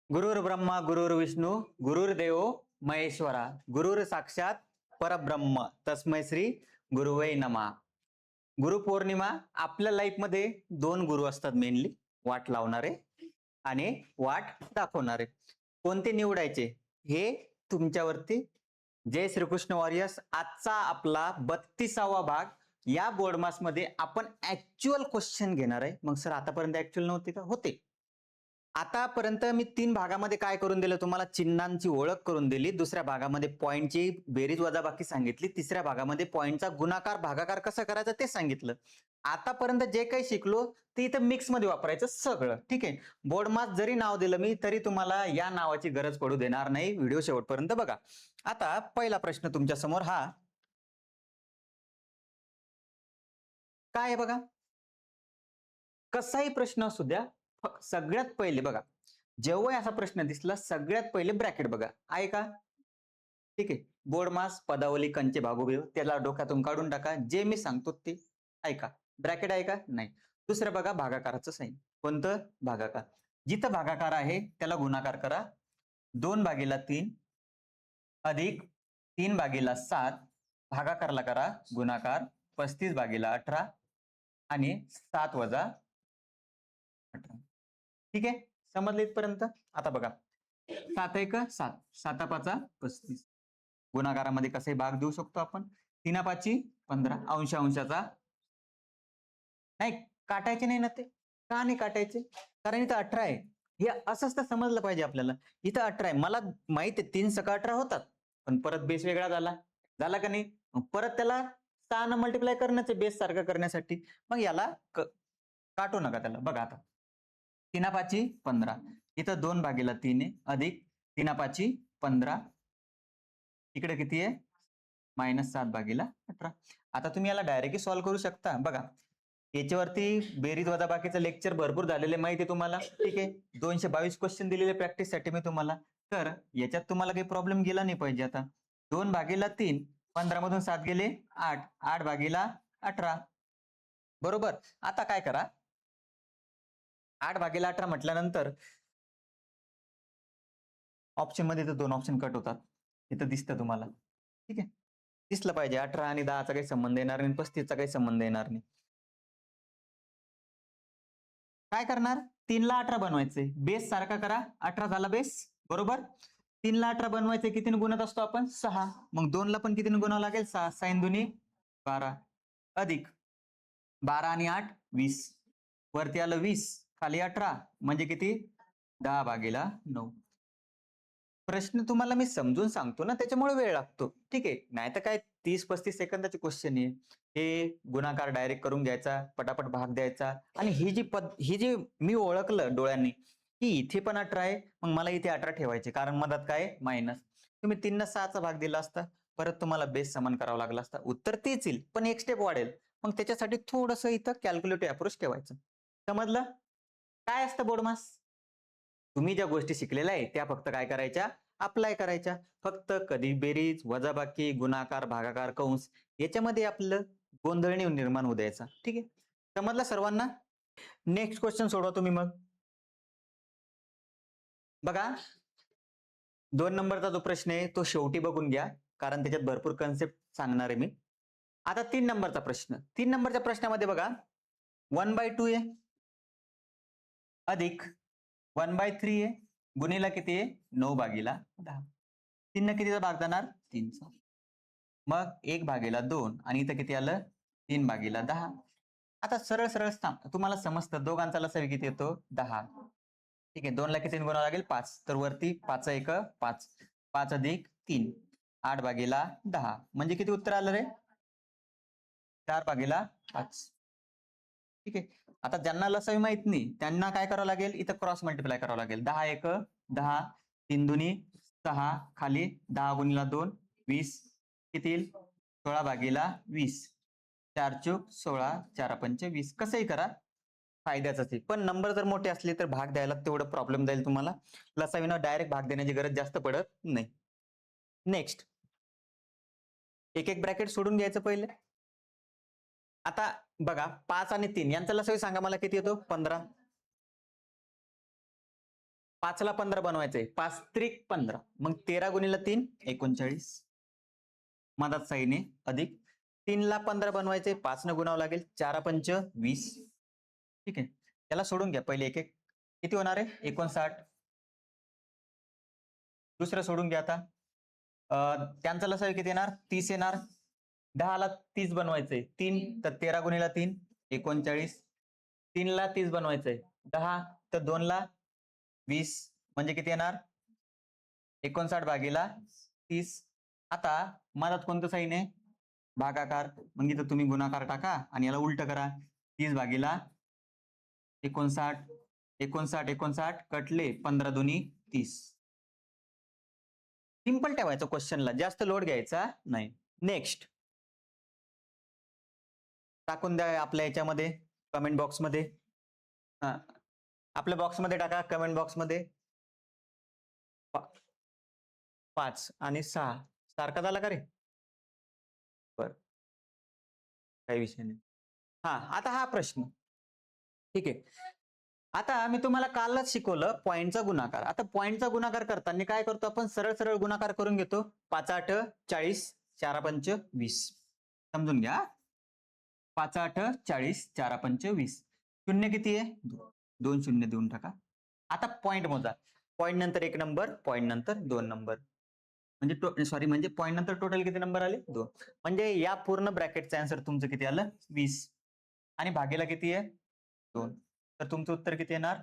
गुरुर् ब्रह्मा गुरुर्विष्णू गुरुर्देव महेश्वरा गुरुर साक्षात परब्रह्म तस्मै श्री गुरुवे नमः. गुरुपौर्णिमा आपल्या लाईफ मध्ये दोन गुरु असतात मेनली, वाट लावणारे आणि वाट दाखवणारे. कोणते निवडायचे हे तुमच्यावरती. जय श्रीकृष्ण वॉरियर्स. आजचा आपला 32वा भाग. या बोर्ड मास मध्ये आपण ऍक्च्युअल क्वेश्चन घेणार आहे. मग सर आतापर्यंत ऍक्च्युअल नव्हते का? होते. आतापर्यंत मी 3 भागामध्ये काय करून दिलं तुम्हाला? चिन्हांची ओळख करून दिली. दुसऱ्या भागामध्ये पॉइंटची बेरीज वजाबाकी सांगितली. तिसऱ्या भागामध्ये पॉइंटचा गुणाकार भागाकार कसा करायचा ते सांगितलं. आतापर्यंत जे काही शिकलो ते इथं मिक्स मध्ये वापरायचं सगळं. ठीक आहे. बोर्ड मास जरी नाव दिलं मी तरी तुम्हाला या नावाची गरज पडू देणार नाही. व्हिडिओ शेवटपर्यंत बघा. आता पहिला प्रश्न तुमच्या समोर हा काय आहे बघा. कसाही प्रश्न असू द्या, सगळ्यात पहिले बघा, जेव्हा असा प्रश्न दिसला सगळ्यात पहिले ब्रॅकेट बघा. आहे का? ठीक आहे. बोर्ड मास पदावली कंचे भागोबेव त्याला डोक्यातून काढून टाका. जे मी सांगतो ते ऐका. ब्रॅकेट आहे का? नाही. दुसरं बघा भागाकाराचं साईन. कोणतं? भागाकार. जिथं भागाकार आहे त्याला गुणाकार करा. 2/3 अधिक 3/7 भागाकारला करा गुणाकार 35/18 आणि 7 वजा 18. ठीक आहे. समजलं इथपर्यंत? आता बघा 7 1 7 7 5 35 गुणाकारामध्ये कसे भाग देऊ शकतो आपण? 3 5 15 अंश अंशाचा नाही काटायचे नाही ना ते. का नाही काटायचे? कारण इथं 18 आहे. हे असंच तर समजलं पाहिजे आपल्याला. इथं 18 आहे. मला माहित आहे 3 सका 18 होतात. पण परत बेस वेगळा झाला. झाला का नाही? परत त्याला 6 ने मल्टिप्लाय करण्याचे बेस सारखं करण्यासाठी. मग याला काटू नका त्याला. बघा आता 3 5 15 इथं 2/3 आहे अधिक 3 5 15 इकडे किती आहे? -7/18. आता तुम्ही याला डायरेक्टली सॉल्व्ह करू शकता. बघा याच्यावरती बेरीज वजाबाकीचं लेक्चर भरपूर झालेले माहिती आहे तुम्हाला. ठीक आहे. 222 क्वेश्चन दिलेले प्रॅक्टिससाठी मी तुम्हाला. तर याच्यात तुम्हाला काही प्रॉब्लेम गेला नाही पाहिजे. आता 2/3 15 मधून 7 गेले 8 8/18 बरोबर. आता काय करा 8/18 म्हटल्यानंतर ऑप्शन मध्ये तर 2 ऑप्शन कट होतात. इथं दिसतं तुम्हाला. ठीक आहे. दिसलं पाहिजे. 18 आणि 10चा काही संबंध येणार नाही. 35चा काही संबंध येणार नाही. काय करणार? 3 ला 18 बनवायचे. बेस सारखा करा. 18 झाला बेस. बरोबर. 3 ला 18 बनवायचे. कितीने गुणत असतो आपण? 6. मग 2 ला पण कितीने गुणावं लागेल? 6 6 दुनी 12 अधिक 12 आणि 8 20 वरती आलं 20 खाली 18 म्हणजे किती? 10/9. प्रश्न तुम्हाला मी समजून सांगतो ना त्याच्यामुळे वेळ लागतो. ठीक आहे. नाही तर काय 30-35 सेकंदाचे क्वेश्चन आहे. हे गुणाकार डायरेक्ट करून घ्यायचा, पटापट भाग द्यायचा आणि ही जी मी ओळखलं डोळ्यांनी की इथे पण 18 आहे, मग मला इथे 18 ठेवायचे कारण मधात काय मायनस. तुम्ही 3 न 6चा भाग दिला असता, परत तुम्हाला बेस समान करावा लागला असता. उत्तर तेच येईल, पण एक स्टेप वाढेल. मग त्याच्यासाठी थोडंसं इथं कॅल्क्युलेटिव्ह अप्रोच ठेवायचं. समजलं? काय असतं बोर्डमास? तुम्ही ज्या गोष्टी शिकलेल्या आहे त्या फक्त काय करायच्या? अप्लाय करायच्या. फक्त कधी बेरीज, वजाबाकी, गुणाकार, भागाकार, कंस याच्यामध्ये आपलं गोंधळ निर्माण होऊ द्यायचा. ठीक आहे. समजलं सर्वांना? नेक्स्ट क्वेश्चन सोडवा तुम्ही मग. बघा 2 नंबरचा जो प्रश्न आहे तो शेवटी बघून घ्या कारण त्याच्यात भरपूर कन्सेप्ट सांगणार आहे मी. आता 3 नंबरचा प्रश्न. 3 नंबरच्या प्रश्नामध्ये बघा 1/2 आहे अधिक 1/3 आहे गुणिला किती आहे? 9/10. 3 न कितीचा भाग जाणार? 3चा. मग 1/2 आणि इथं किती आलं? 3/10. आता सरळ सरळ तुम्हाला समजतं दोघांचा लसावी किती येतो? 10. ठीक आहे. 2 ला किती गुणावं लागेल? 5. तर वरती 5 1 5 5 अधिक 3 8/10 म्हणजे किती उत्तर आलं रे? 4/5. ठीक आहे. आता ज्यांना लसावी माहित नाही त्यांना काय करावं लागेल? इथं क्रॉस मल्टिप्लाय करावं लागेल. 10 1 10 3 दुनी 6 खाली 10 गुणिला 2 20 किती येईल? 16/20 4 चूक 16 4 पंचे 20. कसंही करा फायद्याचंच आहे. पण नंबर जर मोठे असले तर भाग द्यायला तेवढं प्रॉब्लेम जाईल तुम्हाला. लसावीनं डायरेक्ट भाग देण्याची गरज जास्त पडत नाही. नेक्स्ट एक एक ब्रॅकेट सोडून घ्यायचं पहिले. आता बघा 5 आणि 3 यांचा लसावी सांगा मला किती येतो? 15. 5ला 15 बनवायचंय, 5 त्रिक 15, मग 13 गुणिले 3 39, मधात साईने अधिक 3ला 15 बनवायचे, 5 न गुणावं लागेल, 4 पंच 20. ठीक आहे, त्याला सोडून घ्या पहिले एक एक, किती होणार आहे 59. दुसरं सोडून घ्या आता, त्यांचा लसावी किती येणार 30 येणार, 10ला 30 बनवायचंय, 3 तर 13 गुणिले 3 39, 3ला 30 बनवायचंय, 10 तर 2ला 20, म्हणजे किती येणार 59 भागीला 30. आता मधात कोणतं साईन आहे भागाकार, मग इथं तुम्ही गुणाकार टाका आणि याला उलट करा, 30 भागीला 59, 59 59 कटले, 15 दुनी 30. सिंपल ठेवायचं क्वेश्चनला, जास्त लोड घ्यायचा नाही. नेक्स्ट टाकून द्या आपल्या याच्यामध्ये कमेंट बॉक्समध्ये, आपल्या बॉक्समध्ये टाका कमेंट बॉक्समध्ये. 5 आणि 6 सारखा झाला का रे? बर, काही विषय नाही. आता हा प्रश्न ठीक आहे. आता मी तुम्हाला कालच शिकवलं पॉईंटचा गुणाकार. आता पॉईंटचा गुणाकार करताना काय करतो आपण, सरळ सरळ गुणाकार करून घेतो. 5 8 40, 4 पंच 20. समजून घ्या, 5 8 40, 4 पंच 20. शून्य किती आहे 2 शून्य देऊन टाका. आता पॉईंट मोजा, पॉईंट नंतर 1 नंबर, पॉईंट नंतर 2 नंबर, म्हणजे सॉरी म्हणजे पॉईंट नंतर टोटल किती नंबर आले 2. म्हणजे या पूर्ण ब्रॅकेटचा आन्सर तुमचं किती आलं 20, आणि भागेला किती आहे 2. तर तुमचं उत्तर किती येणार,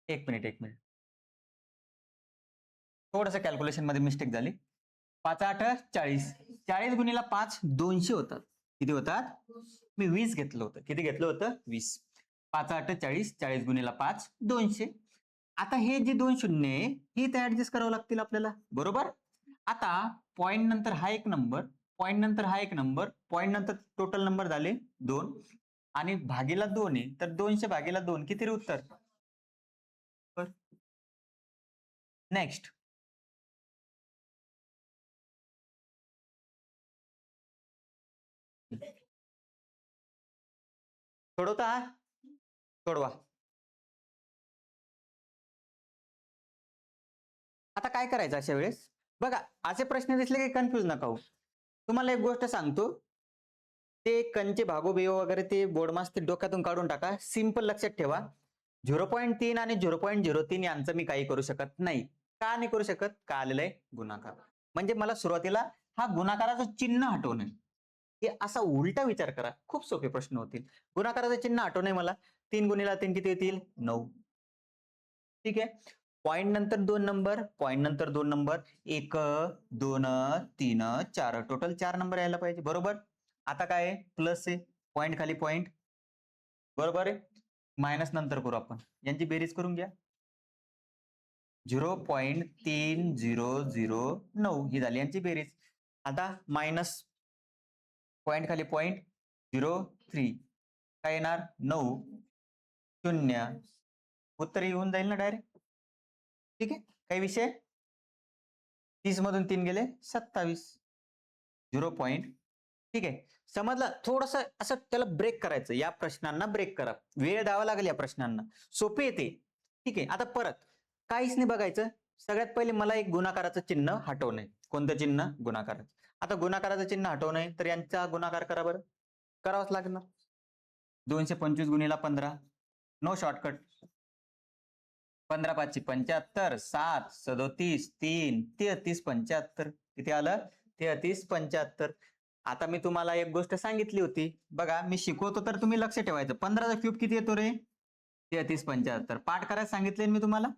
एक मिनिट थोडस कॅल्क्युलेशन मध्ये मिस्टेक झाली. 5 8 40, 40 गुणिला 5 200 होतात. किती होतात, मी 20 घेतलं होतं. किती घेतलं होतं 20. 5 8 40, 40 गुणिला 5 200. आता हे जे 2 शून्य आहे हे ते ऍडजस्ट करावं लागतील आपल्याला, बरोबर. आता पॉईंट नंतर हा एक नंबर, पॉईंट नंतर हा एक नंबर, पॉईंट नंतर टोटल नंबर झाले 2, आणि भागीला 2 आहे, तर 200 भागीला 2 किती रे उत्तर. नेक्स्ट सोडवता, सोडवा. आता काय करायचं अशा वेळेस, बघा असे प्रश्न दिसले की कन्फ्युज नका होऊ. तुम्हाला एक गोष्ट सांगतो, ते कंचे भागोबियो वगैरे ते बोर्डमास ते डोक्यातून काढून टाका. सिंपल लक्षात ठेवा, 0.3 आणि 0.03 यांचं मी काही करू शकत नाही. का नाही करू शकत, का आलेलं आहे गुणाकार. म्हणजे मला सुरुवातीला हा गुणाकाराचं चिन्ह हटवणं, हे असा उलटा विचार करा, खूप सोपे प्रश्न होतील. गुणाकाराचं चिन्ह हटवणं मला, 3 गुणिला 3 किती येतील 9. ठीक आहे, पॉईंट नंतर 2 नंबर, पॉईंट नंतर 2 नंबर, 1 2 3 4, टोटल 4 नंबर यायला पाहिजे, बरोबर. आता काय आहे प्लस आहे, पॉईंट खाली पॉईंट, बरोबर आहे. मायनस नंतर करू आपण, यांची बेरीज करून घ्या. 0.3009 ही झाली यांची बेरीज. आता मायनस पॉईंट खाली पॉईंट 0.3, काय येणार 9 0, उत्तर येऊन जाईल ना डायरेक्ट. ठीक आहे, काही विषय. 30 मधून 3 गेले 27, 0 पॉईंट. ठीक आहे, समजलं. थोडस असं त्याला ब्रेक करायचं, या प्रश्नांना ब्रेक करा, वेळ द्यावा लागेल या प्रश्नांना, सोपे येते. ठीक आहे, आता परत काहीच नाही बघायचं. सगळ्यात पहिले मला एक गुणाकाराचं चिन्ह हटवणं. कोणतं चिन्ह, गुणाकाराचं. आता गुणाकाराचं चिन्ह हटवणं तर यांचा गुणाकार करा बरं, करावंच लागणार. 225 गुणिला 15, नो शॉर्टकट. 15 5 75, 7 37 3 33 75, किती आलं 33 75. आता मी तुम्हाला एक गोष्ट सांगितली होती बघा, मी शिकवतो तर तुम्ही लक्ष ठेवायचं. 15चा क्यूब किती येतो रे 33 75, पाठ करायला सांगितले मी तुम्हाला,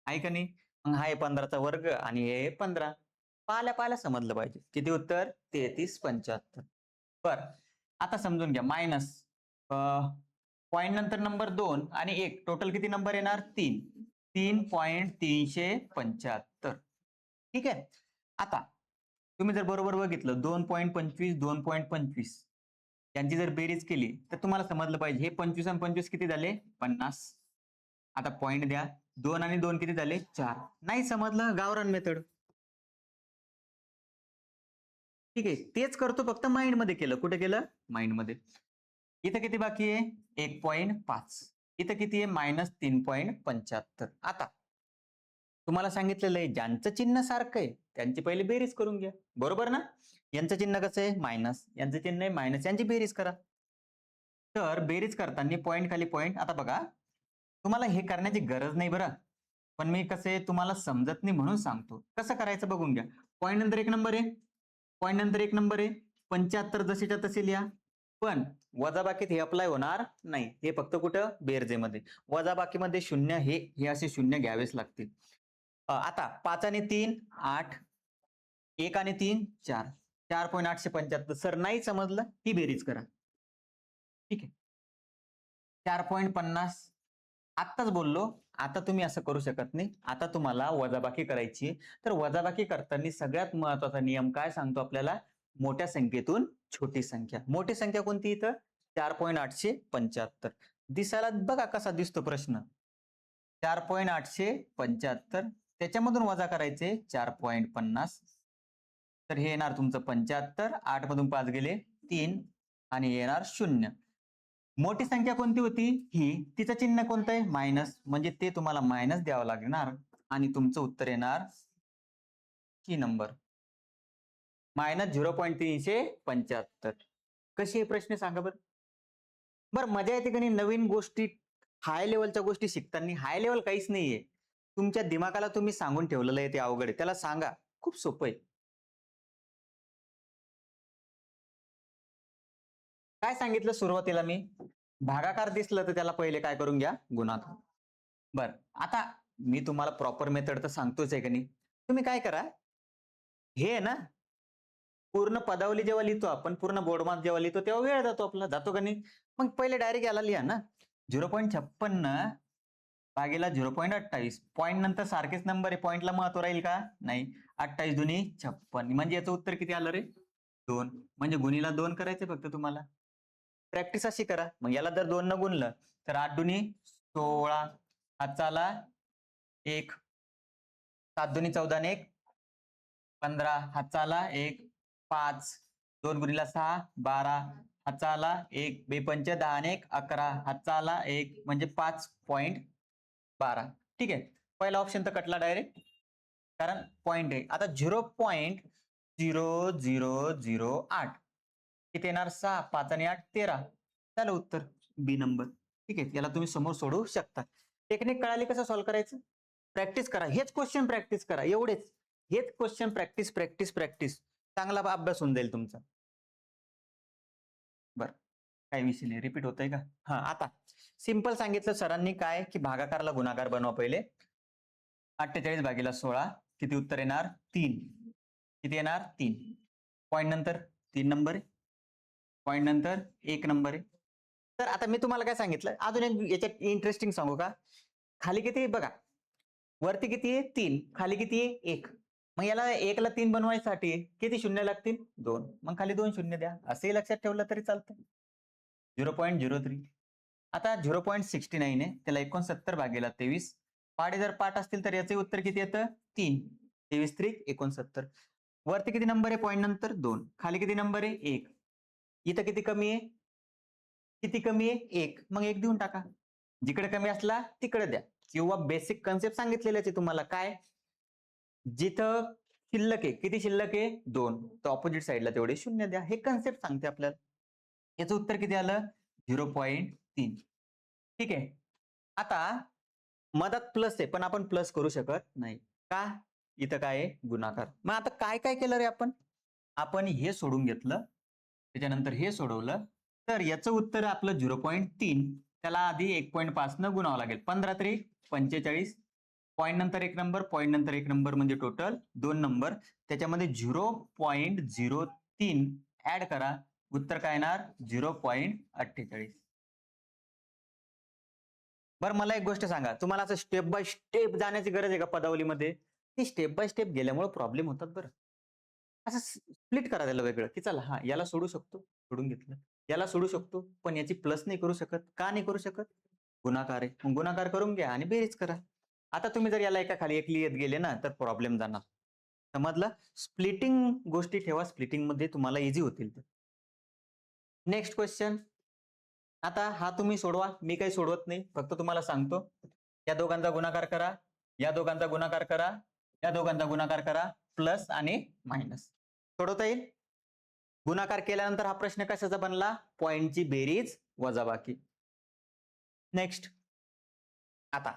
आहे का नाही. मग हा 15चा वर्ग आणि हे 15, पाहिल्या समजलं पाहिजे. किती उत्तर 33 75. बर, आता समजून घ्या. मायनस पॉईंट नंतर नंबर 2 आणि 1, टोटल किती नंबर येणार 3, 3.375. ठीक आहे, आता तुम्ही जर बरोबर बघितलं 2.25 2.25 यांची जर बेरीज केली तर तुम्हाला समजलं पाहिजे हे 25 आणि 25 किती झाले 50. आता पॉईंट द्या, 2 आणि 2 किती झाले 4. नाही समजलं, गावरान मेथड. ठीक आहे, तेच करतो, फक्त माइंड मध्ये केलं. कुठे केलं? माइंड मध्ये. इथं किती बाकी आहे? 1.5. इथं किती आहे? -3.75. आता तुम्हाला सांगितलेलं आहे ज्यांचं चिन्ह सारखं आहे त्यांची पहिले बेरीज करून घ्या. बरोबर ना? यांचं चिन्ह कसं आहे? मायनस. यांचं चिन्ह आहे मायनस. यांची बेरीज करा. तर बेरीज करताना पॉइंट खाली पॉइंट. आता बघा, तुम्हाला हे करण्याची गरज नाही बरं. पण मी कसं आहे तुम्हाला समजत नाही म्हणून सांगतो. कसं करायचं बघून घ्या. पॉइंट नंतर 1 नंबर आहे. पॉइंट नंतर 1 नंबर आहे. 75 जशीच्या तशी लिहा. पण वजाबाकीत हे अप्लाय होणार नाही. हे फक्त कुठं? बेरजेमध्ये. वजाबाकीमध्ये शून्य हे असे शून्य घ्यावेच लागतील. आता 5 आणि 3 8, 1 आणि 3 4. 4.875. सर नाही समजलं, ही बेरीज करा. ठीक आहे. 4.50. आत्ताच बोललो. आता तुम्ही असं करू शकत नाही. आता तुम्हाला वजाबाकी करायची. तर वजाबाकी करताना सगळ्यात महत्वाचा नियम काय सांगतो आपल्याला? मोठ्या संख्येतून छोटी संख्या. मोठी संख्या कोणती इथं? 4.875. दिसायला बघा कसा दिसतो प्रश्न. 4.875 त्याच्यामधून वजा करायचे 4.50. तर हे येणार तुमचं 75. 8 मधून 5 गेले 3 आणि येणार 0. मोठी संख्या कोणती होती? ही. तिचं चिन्ह कोणतं आहे? मायनस. म्हणजे ते तुम्हाला मायनस द्यावं लागणार आणि तुमचं उत्तर येणार की नंबर -0.375. कशी आहे प्रश्न सांगा बरं. बरं मजा येते का नाही नवीन गोष्टी, हाय लेवलच्या गोष्टी शिकताना? हाय लेवल काहीच नाहीये. तुमच्या दिमागाला तुम्ही सांगून ठेवलेलं आहे ते अवघड आहे. त्याला सांगा. खूप सोपं आहे. काय सांगितलं सुरुवातीला मी? भागाकार दिसलं तर त्याला पहिले काय करून घ्या? गुणाकार. बरं. आता मी तुम्हाला प्रॉपर मेथड तर सांगतोच आहे का नाही? तुम्ही काय करा, हे आहे ना पूर्ण पदावली जेव्हा लिहितो आपण, पूर्ण बोर्डमार्क जेव्हा लिहितो तेव्हा वेळ जातो आपला. जातो का नाही? मग पहिले डायरेक्ट याला लिहा ना. 0.56 भागीला 0.28. पॉइंट नंतर सारखेच नंबर आहे. पॉइंटला महत्व राहील का? नाही. 28 दुनी 56. म्हणजे याचं उत्तर किती आलं रे? 2. म्हणजे गुणीला 2 करायचे फक्त तुम्हाला. प्रॅक्टिस अशी करा. मग याला जर 2 न गुणलं तर 8 दुनी 16. हातचा आला 1. 7 दुनी 14 आणि 1 15. हातचा आला 1. 5. 2 गुणीला 6 12. हातचा आला 1. 2 पंच 10 आणि 1 11. हातचा आला 1 म्हणजे 5.12. ठीक आहे. पहिला ऑप्शन तर कटला डायरेक्ट कारण पॉइंट आहे. आता 0.0008 किती येणार? 6. 5 आणि 8 13. झालं उत्तर बी नंबर. ठीक आहे. याला तुम्ही समोर सोडवू शकता. टेक्निक कळाली कसं सॉल्व्ह करायचं? प्रॅक्टिस करा. हेच क्वेश्चन प्रॅक्टिस करा. एवढेच. हेच क्वेश्चन प्रॅक्टिस प्रॅक्टिस प्रॅक्टिस. चांगला अभ्यास होऊन जाईल तुमचा. बरं. काही विषय नाही. रिपीट होतंय का? हां, आता सिंपल सांगितलं सरांनी काय, की भागाकारला गुणाकार बनवा पहिले. 48 भागीला 16 किती उत्तर येणार? 3. किती येणार? 3. पॉइंट नंतर 3 नंबर आहे. पॉइंट नंतर 1 नंबर आहे. तर आता मी तुम्हाला काय सांगितलं, अजून एक याच्यात इंटरेस्टिंग सांगू का? खाली किती आहे बघा. वरती किती आहे? 3. खाली किती आहे? 1. मग याला 1 ला 3 बनवायसाठी किती शून्य लागतील? 2. मग खाली 2 शून्य द्या. असंही लक्षात ठेवलं तरी चालतं. 0.03. आता 0.69 आहे. त्याला 69 भागीला 23. पाढे जर पाठ असतील तर याचे उत्तर किती येतं? 3. 23 त्रिक 69. वरती किती नंबर आहे? पॉइंट नंतर 2. खाली किती नंबर आहे? 1. इथं किती कमी आहे? किती कमी आहे? 1. मग 1 देऊन टाका. जिकडे कमी असला तिकडे द्या. किंवा बेसिक कन्सेप्ट सांगितलेलेच आहे तुम्हाला. काय? जिथं शिल्लक आहे. किती शिल्लक आहे? 2. तर ऑपोजिट साइडला तेवढे शून्य द्या. हे कन्सेप्ट सांगते आपल्याला. याचं उत्तर किती आलं? 0.3. ठीक आहे. आता मधात प्लस आहे, पण आपण प्लस करू शकत नाही. का? इथं काय आहे? गुणाकार. मग आता काय काय केलं रे आपण? आपण हे सोडून घेतलं. त्याच्यानंतर हे सोडवलं. तर याचं उत्तर आपलं 0.3. त्याला आधी 1.5 न गुणावं लागेल. 15 त्रिक 45. पॉइंट नंतर 1 नंबर, पॉइंट नंतर 1 नंबर म्हणजे टोटल 2 नंबर. त्याच्यामध्ये 0.03 ऍड करा. उत्तर काय येणार? 0.48. बरं मला एक गोष्ट सांगा, तुम्हाला असं स्टेप बाय स्टेप जाण्याची गरज आहे का पदावलीमध्ये? ती स्टेप बाय स्टेप गेल्यामुळे प्रॉब्लेम होतात बरं. असं स्प्लिट करा त्याला वेगळं, की चला हां, याला सोडू शकतो, सोडून घेतलं. याला सोडू शकतो, पण याची प्लस नाही करू शकत. का नाही करू शकत? गुणाकार आहे. मग गुणाकार करून घ्या आणि बेरीज करा. आता तुम्ही जर याला एका खाली एक लिहत गेले ना, तर प्रॉब्लेम जाणार. समजलं? स्प्लिटिंग गोष्टी ठेवा, स्प्लिटिंग मध्ये तुम्हाला इझी होतील. Next question. आता हा तुम्ही सोडवा, मी काही सोडवत नाही, फक्त तुम्हाला सांगतो. या दोघांचा गुणाकार करा, या दोघांचा गुणाकार करा, या दोघांचा गुणाकार करा, प्लस आणि मायनस. सोडवता येईल? गुणाकार केल्यानंतर हा प्रश्न कशाचा बनला? पॉइंटची बेरीज वजाबाकी. नेक्स्ट. आता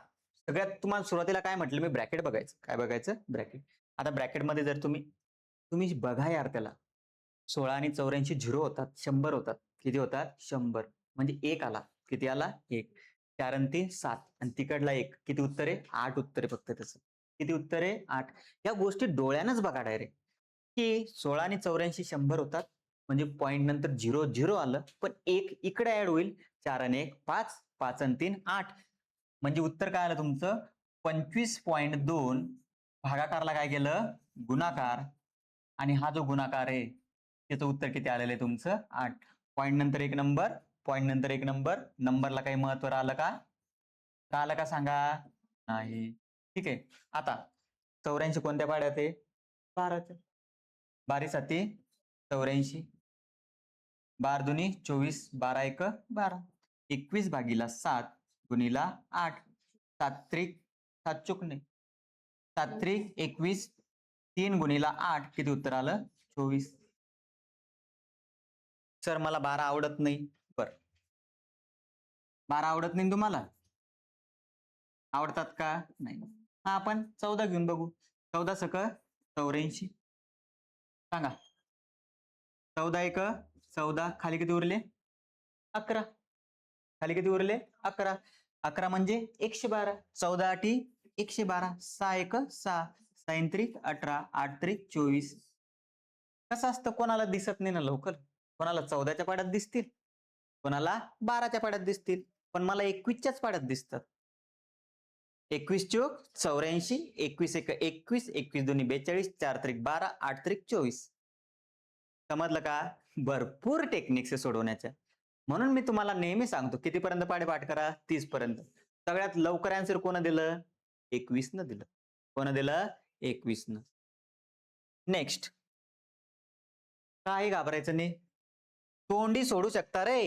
सगळ्यात तुम्हाला सुरुवातीला काय म्हटलं मी? ब्रॅकेट बघायचं. काय बघायचं? ब्रॅकेट. आता ब्रॅकेटमध्ये जर तुम्ही तुम्ही बघा यार त्याला, 16 आणि 84 झिरो होतात, 100 होतात. किती होतात? 100. म्हणजे एक आला. किती आला? एक. 4 आणि 3 7 आणि तिकडला एक. किती उत्तर आहे? 8 उत्तर आहे फक्त त्याचं. किती उत्तर आहे? 8. या गोष्टी डोळ्यानंच बघा डायरेक्ट, की 16 आणि 84 100 होतात. म्हणजे पॉइंट नंतर 0 0 आलं, पण एक इकडे ऍड होईल. 4 आणि 1 5, 5 आणि 3 8. म्हणजे उत्तर काय आलं तुमचं? 25.2. भागाकारला काय केलं? गुणाकार. आणि हा जो गुणाकार आहे त्याचं उत्तर किती आलेलं आहे तुमचं? 8. पॉइंट नंतर एक नंबर, पॉइंट नंतर एक नंबर. नंबरला काही महत्व राहिलं का? राहिलं का सांगा? नाही. ठीक आहे. आता 84 कोणत्या पाड्यात आहे? 12च्या. 12 साती 84. 12 दुनी 24, 12 एक 12. 21 भागीला 7 गुणीला 8. 7 त्रिक 7 चूक नाही. 7 त्रिक 21. 3 गुणीला 8 किती उत्तर आलं? 24. सर मला 12 आवडत नाही. बर, 12 आवडत नाही तुम्हाला? आवडतात का? नाही. हा, आपण 14 घेऊन बघू. 14 सक 84. सांगा. 14 एक 14. खाली किती उरले? 11. खाली किती उरले? 11. 11 म्हणजे 112. 14 आठी 112. 6 एक 6. 6 त्रिक 18. 8 त्रिक 24. कसं असतं, कोणाला दिसत नाही ना लवकर. कोणाला 14च्या पाड्यात दिसतील, कोणाला 12च्या पाड्यात दिसतील, पण मला 21च्याच पाड्यात दिसतात. 21 चोक 84. 21 एक 21. 21 दोन्ही 42. 4 त्रिक 12. 8 त्रिक 24. समजलं का? भरपूर टेक्निक्स आहे सोडवण्याच्या. म्हणून मी तुम्हाला नेहमी सांगतो, कितीपर्यंत पाढे पाठ करा? 30 पर्यंत. सगळ्यात लवकर आन्सर कोण दिलं? 21 न दिलं. कोण दिलं? 21 न. नेक्स्ट. काही घाबरायचं नाही, तोंडी सोडू शकता रे.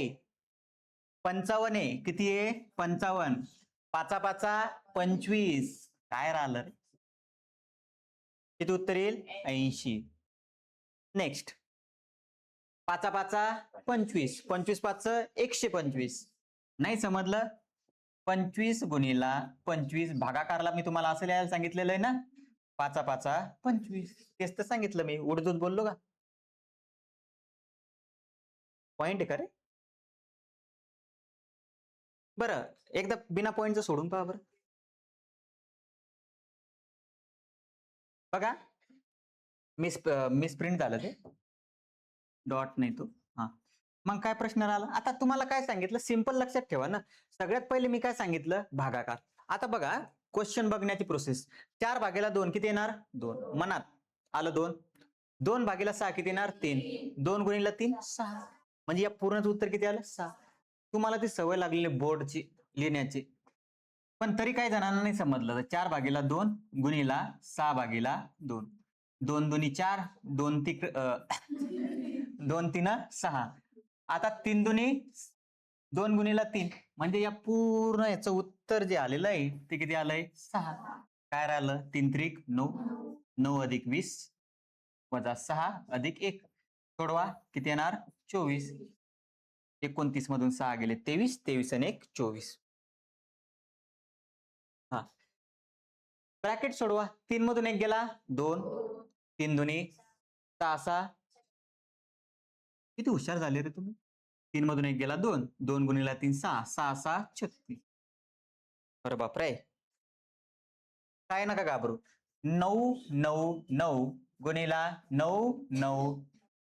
55 आहे. किती आहे? 55. पाचा पाचा 25. काय राहिलं रे? किती उत्तर येईल? 80. नेक्स्ट. पाचा पाचा 25. 25 पाच 125. नाही समजलं? 25 गुणीला 25 भागाकारला मी तुम्हाला असं लिहायला सांगितलेलं आहे ना, पाचा पाचा 25. तेच तर सांगितलं मी. उडदूत बोललो का? पॉइंट आहे का रे? बरं, एकदा बिना पॉइंटचं सोडून पहा बरं. बघा, मिस प्रिंट झालं ते. डॉट नाही तो. हा, मग काय प्रश्न राहिला? आता तुम्हाला काय सांगितलं? सिंपल लक्षात ठेवा ना. सगळ्यात पहिले मी काय सांगितलं? भागाकार. आता बघा, क्वेश्चन बघण्याची प्रोसेस. 4 भागेला 2 किती येणार? 2. मनात आलं 2. 2 भागेला 6 किती येणार? 3. 2 गुणिला 3 6. म्हणजे या पूर्ण उत्तर किती आलं? 6. तुम्हाला ती सवय लागलेली बोर्डची लिहिण्याची, पण तरी काही जणांना नाही समजलं. 4 भागीला 2 गुणीला 6 भागीला 2. 2 दुनी 4. 2 तिक 2 तीन 6. आता 3 दुनी 2 गुणीला 3. म्हणजे या पूर्ण याचं उत्तर जे आलेलं आहे ते किती आलंय? 6. काय राहिलं? 3 त्रिक 9. 9 अधिक 20 वजा 6 अधिक 1. सोडवा. किती येणार? 24. 29 मधून 6 गेले 23. 23 आणि 1 24. हा, ब्रॅकेट सोडवा. 3 मधून 1 गेला 2. 3 दुनी 6 6. किती हुशार झाले रे तुम्ही. 3 मधून 1 गेला 2. 2 गुणिला 3 6. 6 6 36. अरे बापरे, काय नका घाबरू. 9 9 9 गुणिला 9 9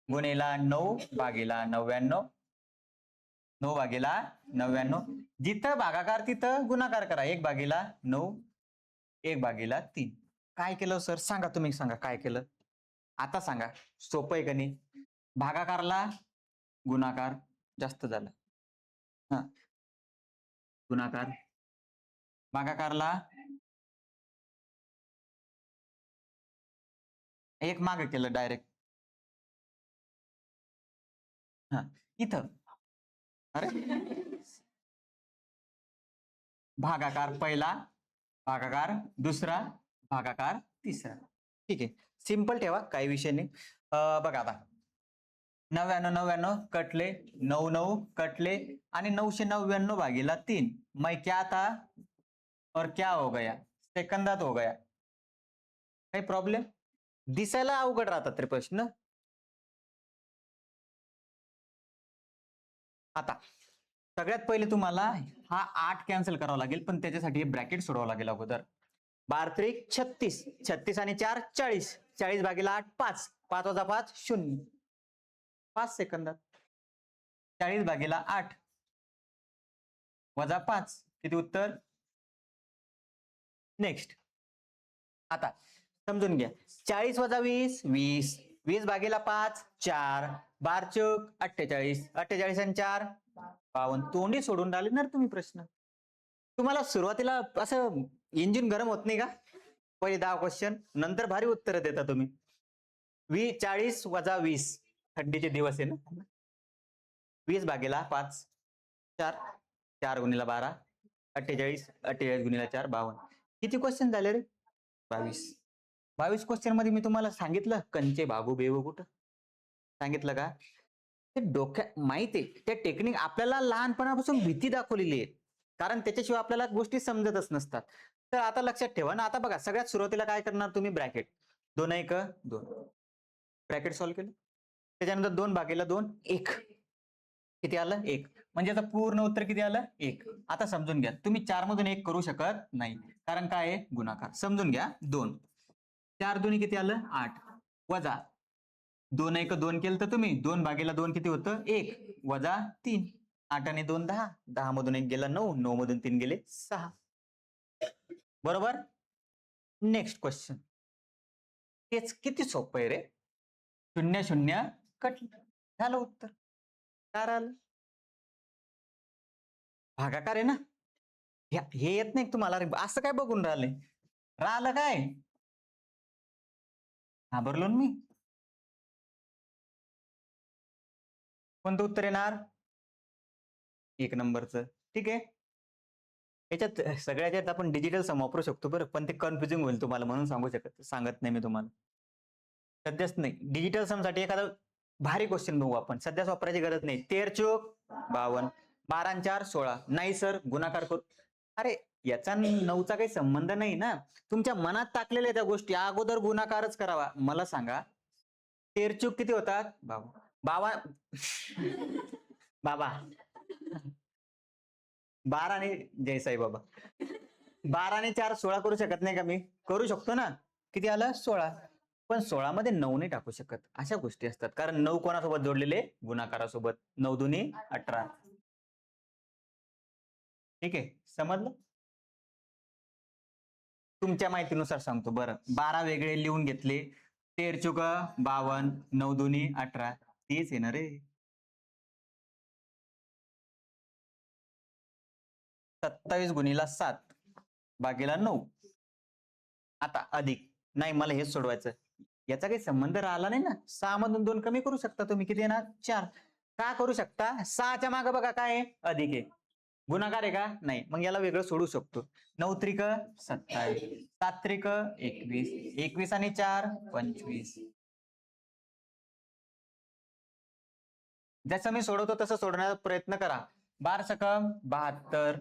गुणिला 9 भागीला 99. 9 भागीला 99. जिथं भागाकार तिथं गुणाकार करा. 1 भागीला 9. 1 भागीला 3. काय केलं सर? सांगा, तुम्ही सांगा काय केलं. आता सांगा, सोपं आहे का नाही? भागाकारला गुणाकार जास्त झाला. हा, गुणाकार. भागाकारला एक मागे केलं डायरेक्ट. हा इथं. अरे भागाकार पहिला, भागाकार दुसरा, भागाकार तिसरा. ठीक आहे. सिंपल ठेवा, काही विषय नाही. बघा आता 99 कटले, 9 कटले आणि 999 भागीला 3. मैं क्या था और क्या हो गया? सेकंदात हो गया. काही प्रॉब्लेम? दिसायला अवघड राहतात रे प्रश्न. आता सगळ्यात पहिले तुम्हाला हा 8 कॅन्सल करावा लागेल, पण त्याच्यासाठी ब्रॅकेट सोडवावं लागेल अगोदर. 12 36, 36 आणि 4 40, 40 भागीला 8 5, 5 वजा 5 0. 5 सेकंदात. 40 भागीला 8 वजा 5 किती उत्तर? नेक्स्ट. आता समजून घ्या. 40 वजा 20 20, 20 भागीला 5 4, 12 चूक 48, 48 आणि 4 52. तोंडी सोडून राहिले ना तुम्ही प्रश्न. तुम्हाला सुरुवातीला असं इंजिन गरम होत नाही का? पहिले 10 क्वेश्चन नंतर भारी उत्तर देता तुम्ही. 40 वजा 20 थंडीचे दिवस आहे ना. 20 भागीला 5 4, 4 गुणिला 12 48, 48 गुणिला 4 52. किती क्वेश्चन झाले रे? 22. 22 क्वेश्चन मध्ये मी तुम्हाला सांगितलं कंचे बाबू बेबू कुठं सांगितलं का? ते डोक्यात माहिती आहे. त्या टेक्निक आपल्याला लहानपणापासून भीती दाखवलेली आहे, कारण त्याच्याशिवाय आपल्याला गोष्टी समजतच नसतात. तर आता लक्षात ठेवा ना. आता बघा सगळ्यात सुरुवातीला काय करणार तुम्ही? ब्रॅकेट. 2 1 2 ब्रॅकेट सॉल्व्ह केलं. त्याच्यानंतर 2 भागीला 2 1 किती आलं? 1. म्हणजे आता पूर्ण उत्तर किती आलं? 1. आता समजून घ्या, तुम्ही 4 मधून 1 करू शकत नाही, कारण काय आहे? गुणाकार. समजून घ्या. 2 4 दोन्ही किती आलं? 8 वजा 2 1 2 केलं तर तुम्ही 2 भागीला 2 किती होतं? 1 वजा 3. 8 आणि 2 10, 10 मधून 1 गेला 9, 9 मधून 3 गेले 6. बरोबर. Next question. तेच किती सोपं आहे रे. 0 0 कटलं, झालं उत्तर. काय राहिलं? भागाकार आहे ना. हे येत नाही तुम्हाला? असं काय बघून राहिले? राहिलं काय? घाबरलो ना मी. कोणतं उत्तर येणार? 1 नंबरचं. ठीक आहे. याच्यात सगळ्याच्यात आपण डिजिटल सम वापरू शकतो बरं, पण ते कन्फ्युजिंग होईल तुम्हाला म्हणून सांगत नाही मी तुम्हाला. सध्याच नाही. डिजिटल सम साठी एखादा भारी क्वेश्चन बघू आपण. सध्याच वापरायची गरज नाही. 13 चोक 52, 12 आणि 4 16. नाही सर गुणाकार करू. अरे याचा 9चा काही संबंध नाही ना. तुमच्या मनात टाकलेल्या त्या गोष्टी अगोदर गुणाकारच करावा. मला सांगा 13 चूक किती होतात? बाबा बाबा 12 आणि जय साई बाबा 12 आणि 4 16 करू शकत नाही का मी? करू शकतो ना. किती आलं? 16. पण 16 मध्ये 9 नाही टाकू शकत. अशा गोष्टी असतात, कारण 9 कोणासोबत जोडलेले? गुणाकारासोबत. 9 दुनी 18. ठीक आहे, समजलं? तुमच्या माहितीनुसार सांगतो बरं. 12 वेगळे लिहून घेतले. 13 चुक 52, 9 दुनी 18. तेच आहे ना रे. 27 गुणिला 7 भागीला 9. आता अधिक. नाही मला हेच सोडवायचं. याचा काही संबंध राहिला नाही ना. 6 मधून 2 कमी करू शकता तुम्ही. किती येणार? 4. का करू शकता? 6च्या मागे बघा काय आहे? अधिक आहे. गुणाकार आहे का? नाही. मग याला वेगळं सोडू शकतो. 9 त्रिक 27, 7 त्रिक 21, 21 आणि 4 25. जसं मी सोडवतो तसं सोडण्याचा प्रयत्न करा. 12 सकम 72,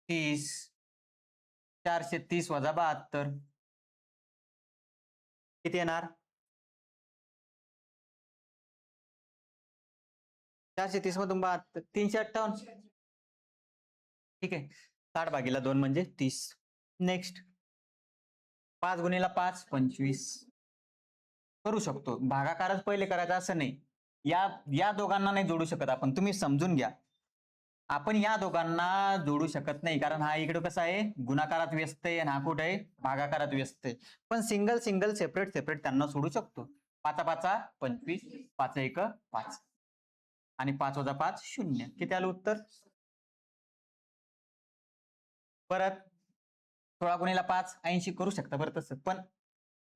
30, 430 वजा 72 किती येणार? 430 मधून 72 358. ठीक आहे. 60 भागीला 2 म्हणजे 30. नेक्स्ट. 5 गुणिला 5 25. करू शकतो. भागाकारच पहिले करायचा असं नाही. या या दोघांना नाही जोडू शकत आपण. तुम्ही समजून घ्या. आपण या दोघांना जोडू शकत नाही, कारण हा इकडे कसा आहे? गुणाकारात व्यस्त आहे आणि हा कुठे आहे? भागाकारात व्यस्त आहे. पण सिंगल सिंगल सेपरेट सेपरेट त्यांना सोडू शकतो. 5 5 25, 5 1 5 आणि 5 वजा 5 0. किती आलं उत्तर? परत 16 गुणिला 5 80 करू शकता बरं तसं, पण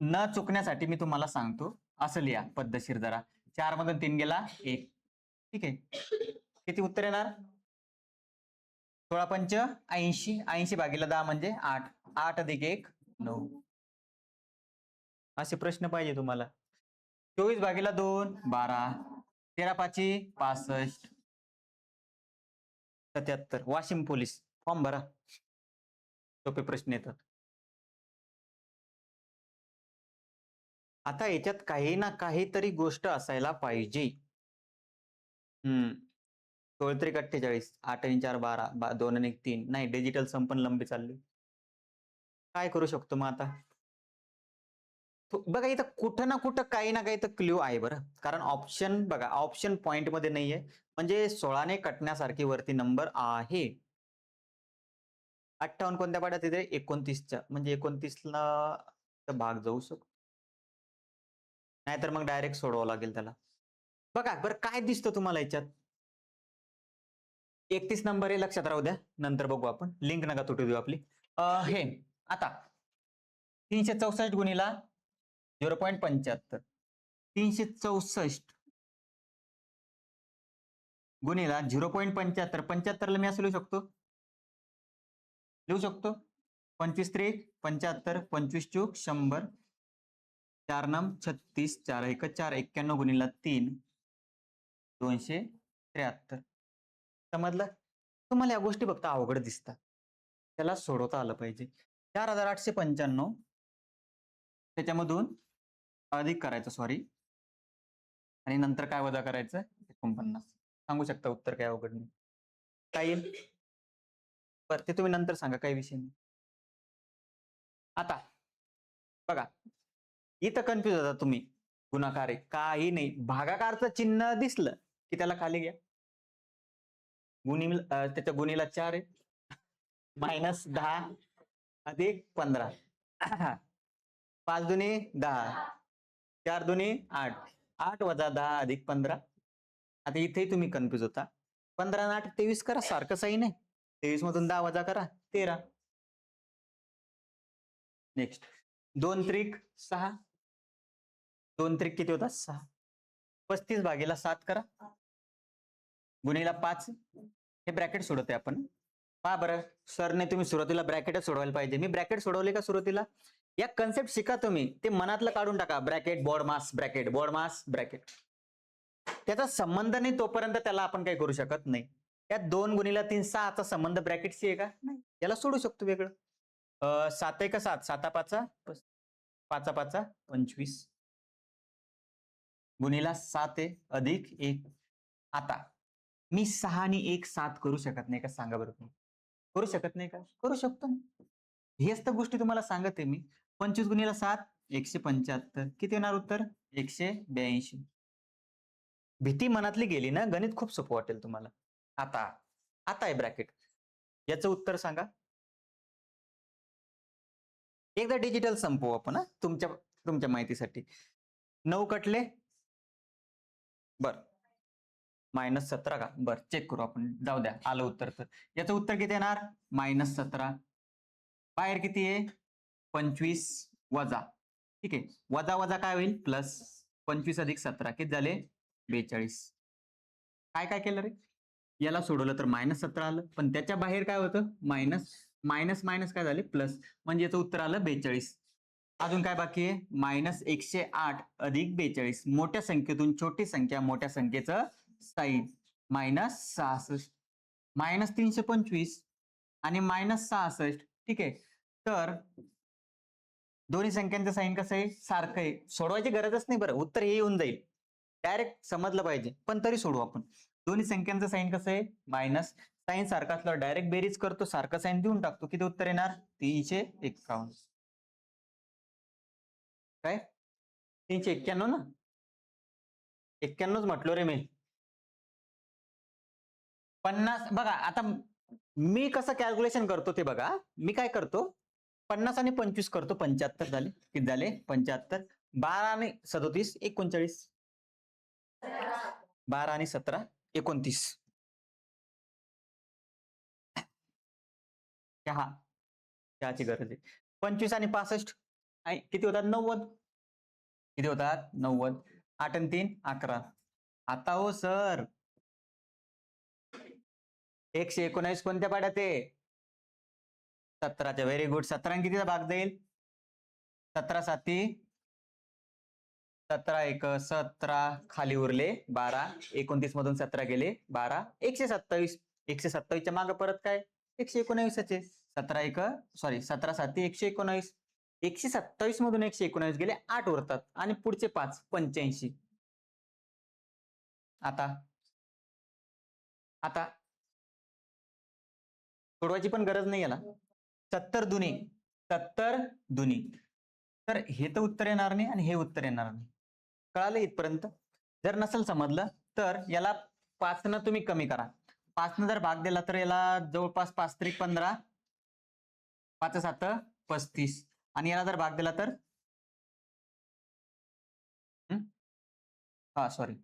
न चुकण्यासाठी मी तुम्हाला सांगतो, असं लिहा पद्धतशीर जरा. 4 मधून 3 गेला 1. ठीक आहे. किती उत्तर येणार? 16 पंच 80. 80 भागीला 10 म्हणजे 8. 8 अधिक 1 9. असे प्रश्न पाहिजे तुम्हाला. 24 भागीला 2 12. 13 पाची 65. 77. वाशिम पोलीस फॉर्म भरा. सोपे प्रश्न येतात. आता याच्यात काही ना काहीतरी गोष्ट असायला पाहिजे. 16 त्रिक 48. 8 आणि 4 12. 2 आणि 1 3. नाही, डिजिटल संपन्न लंबी चालली. काय करू शकतो मग आता? बघा, इथं कुठं ना कुठं काही ना काही तर क्ल्यू आहे बरं. कारण ऑप्शन बघा, ऑप्शन पॉइंट मध्ये नाहीये, म्हणजे 16 ने कटण्यासारखी वरती नंबर आहे. 58 कोणत्या पाड्यात येते? 29च्या. म्हणजे 29ला भाग जाऊ शकतो. नाहीतर मग डायरेक्ट सोडवावं लागेल त्याला. बघा बरं, काय दिसतं तुम्हाला याच्यात? 31 नंबर हे लक्षात राहू द्या, नंतर बघू आपण. लिंक नका तुटू देऊ आपली. हे आता 364 गुणिला 0.75. 364 गुणिला 0.75. 75ला मी असं लिहू शकतो. लिहू शकतो. 25 त्रिक 75. 25 चूक 100. 4 नम 36. 4 एक 4. 91 गुणिला 3 273. समजलं? तुम्हाला या गोष्टी फक्त अवघड दिसतात. त्याला सोडवता आलं पाहिजे. 4895 त्याच्यामधून अधिक करायचं, सॉरी, आणि नंतर काय वजा करायचं? 49. सांगू शकता उत्तर काय अवघड नाही. काय येईल? बरं, ते तुम्ही नंतर सांगा, काही विषय नाही. आता बघा, इथं कन्फ्युज होता तुम्ही. गुणाकार आहे काही नाही. भागाकारचं चिन्ह दिसलं की त्याला खाली घ्या. त्याच्या गुणीला 4 आहे. -10 अधिक 15. 5 दुनी 10. 4 दुनी 8. 8 वजा 10 अधिक 15. आता इथेही तुम्ही कन्फ्युज होता. 15 आणि 8 23 करा, सारखं साईन आहे. 23 मधून 10 वजा करा 13. नेक्स्ट 2 त्रिक 6. 2 त्रिक किती होतात? 6. 35 भागीला 7 करा गुणीला 5. हे ब्रॅकेट सोडवते आपण. पहा बरं, सरने तुम्ही सुरुवातीला ब्रॅकेटच सोडवायला पाहिजे. मी ब्रॅकेट सोडवले का सुरुवातीला? या कन्सेप्ट शिका तुम्ही. ते मनातलं काढून टाका. ब्रॅकेट बोर्ड मास ब्रॅकेट, बोर्ड मास ब्रॅकेट. त्याचा संबंध नाही तोपर्यंत त्याला आपण काही करू शकत नाही. या 2 गुणीला 3 6चा संबंध ब्रॅकेटशी आहे का? नाही. याला सोडू शकतो वेगळं. 7 एक 7. 7 पाचा 5 पाचा 25 गुणीला 7 आहे अधिक 1. आता मी 6 आणि 1 7 करू शकत नाही का? सांगा बरं तुम्ही. करू शकत नाही का? करू शकतो ना. हेच तर गोष्टी तुम्हाला सांगत आहे मी. 25 गुणीला 7 175. किती येणार उत्तर? 182. भीती मनातली गेली ना, गणित खूप सोपं वाटेल तुम्हाला. आता आता आहे ब्रॅकेट. याचं उत्तर सांगा. एकदा डिजिटल संपवू आपण, तुमच्या तुमच्या माहितीसाठी. 9 कटले बर -17 का? बर, चेक करू आपण. जाऊ द्या, आलं उत्तर. तर याचं उत्तर किती येणार? -17. बाहेर किती आहे? 25 वजा. ठीक आहे, वजा वजा काय होईल? प्लस. 25 अधिक 17 किती झाले? 42. काय काय केलं रे? याला सोडवलं तर -17 आलं, पण त्याच्या बाहेर काय होतं? मायनस. मायनस मायनस काय झाले? प्लस. म्हणजे याचं उत्तर आलं 42. अजून काय बाकी आहे? -108 अधिक 42. मोठ्या संख्येतून छोटी संख्या मोठ्या संख्येचं साइन. -66. -325 आणि -66. ठीक आहे, तर दोन्ही संख्यांचं साइन कसं आहे? सारखं आहे. सोडवायची गरजच नाही बरं, उत्तर हे येऊन जाईल. डायरेक्ट समजलं पाहिजे, पण तरी सोडू आपण. दोन्ही संख्यांचं साइन कसं आहे? मायनस. साइन सारखा असल्यावर डायरेक्ट बेरीज करतो, सारखं साइन देऊन टाकतो. किती उत्तर येणार? 351. काय? 391 ना? 91च म्हटलो रे मी. 50 बघा, आता मी कसं कॅल्क्युलेशन करतो ते बघा. मी काय करतो? 50 आणि 25 करतो. 75 झाले. किती झाले? 75. 12 आणि 37 39. 12 आणि 17 29. चहा. चहाची गरज आहे. 25 आणि 65 किती होतात 90. किती होतात 90. 8 आणि 3 11. आता हो सर 119 कोणत्या पाड्यात आहे? 17च्या. Very good. 17 कितीचा भाग जाईल? 17 साती 17 एक 17 खाली उरले 12. 29 मधून 17 गेले 12. 127. 127च्या मागे परत काय 119 चे 17 एक सॉरी 17 साती 119. 127 मधून 119 गेले 8 उरतात आणि पुढचे 5 85. आता आता सोडवायची पण गरज नाही याला. 70 दुनी 70 दुनी. तर हे तर उत्तर येणार नाही आणि हे उत्तर येणार नाही. कळालं इथपर्यंत? जर नसेल समजलं तर याला 5 न तुम्ही कमी करा. 5 न जर भाग दिला तर याला जवळपास 5 त्रिक 15, 5 7 35 आणि याला जर भाग दिला तर हा सॉरी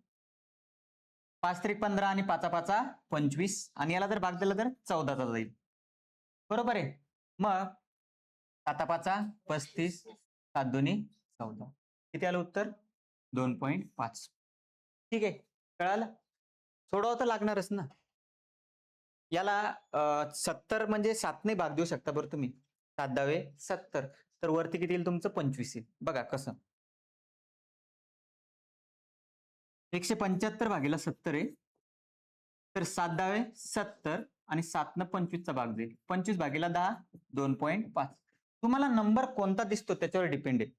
5 त्रिक 15 आणि 5 5 25 आणि याला जर भाग दिला तर 14चा जाईल. बरोबर आहे. मग 7 5 35 7 दुनी 14. किती आलं उत्तर? 2.5. ठीक आहे. कळालं? सोडवावं तर लागणारच ना. याला 70 म्हणजे 7 ने भाग देऊ शकता बरं तुम्ही. 7 10 70. तर वरती किती येईल तुमचं 25 येईल. बघा कसं. 175 भागीला 70 आहे. तर 7 10 70 आणि 7 न 25 चा भाग जाईल. 25 भागीला 10 2.5. तुम्हाला नंबर कोणता दिसतो त्याच्यावर डिपेंड आहे.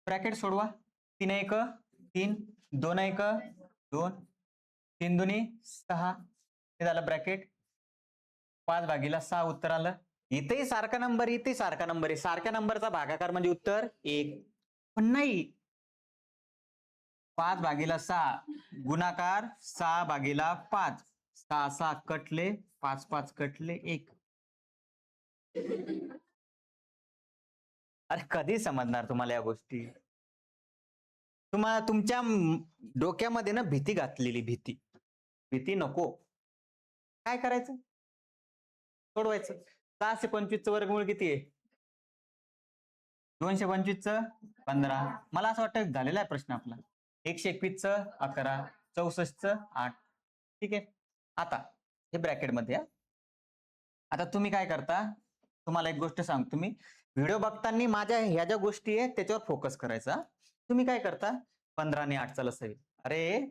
ब्रॅकेट सोडवा. 3 1 3 2 1 2 3 दुनी 6. हे झालं ब्रॅकेट. 5 भागीला 6 उत्तर आलं. इथेही सारखा नंबर, इथेही सारखा नंबर आहे. सारख्या नंबरचा भागाकार म्हणजे उत्तर 1. पण नाही 5 भागीला 6 गुणाकार 6 भागीला 5. 6 6 कटले 5 5 कटले 1. अरे कधी समजणार तुम्हाला या गोष्टी? तुम्हाला तुमच्या डोक्यामध्ये ना भीती घातलेली भीती. भीती नको. काय करायचं? सोडवायचं. 625 चं वर्गमूळ किती आहे? 225 चं 15. मला असं वाटतं झालेला आहे प्रश्न आपला. 121 चं 11. 64 चं 8. ठीक आहे. आता हे ब्रॅकेटमध्ये. आता तुम्ही काय करता? तुम्हाला एक गोष्ट सांगतो मी. व्हिडिओ बघताना माझ्या ह्या ज्या गोष्टी आहेत त्याच्यावर फोकस करायचा. तुम्ही काय करता? 15 ने 8 चा लसावी. अरे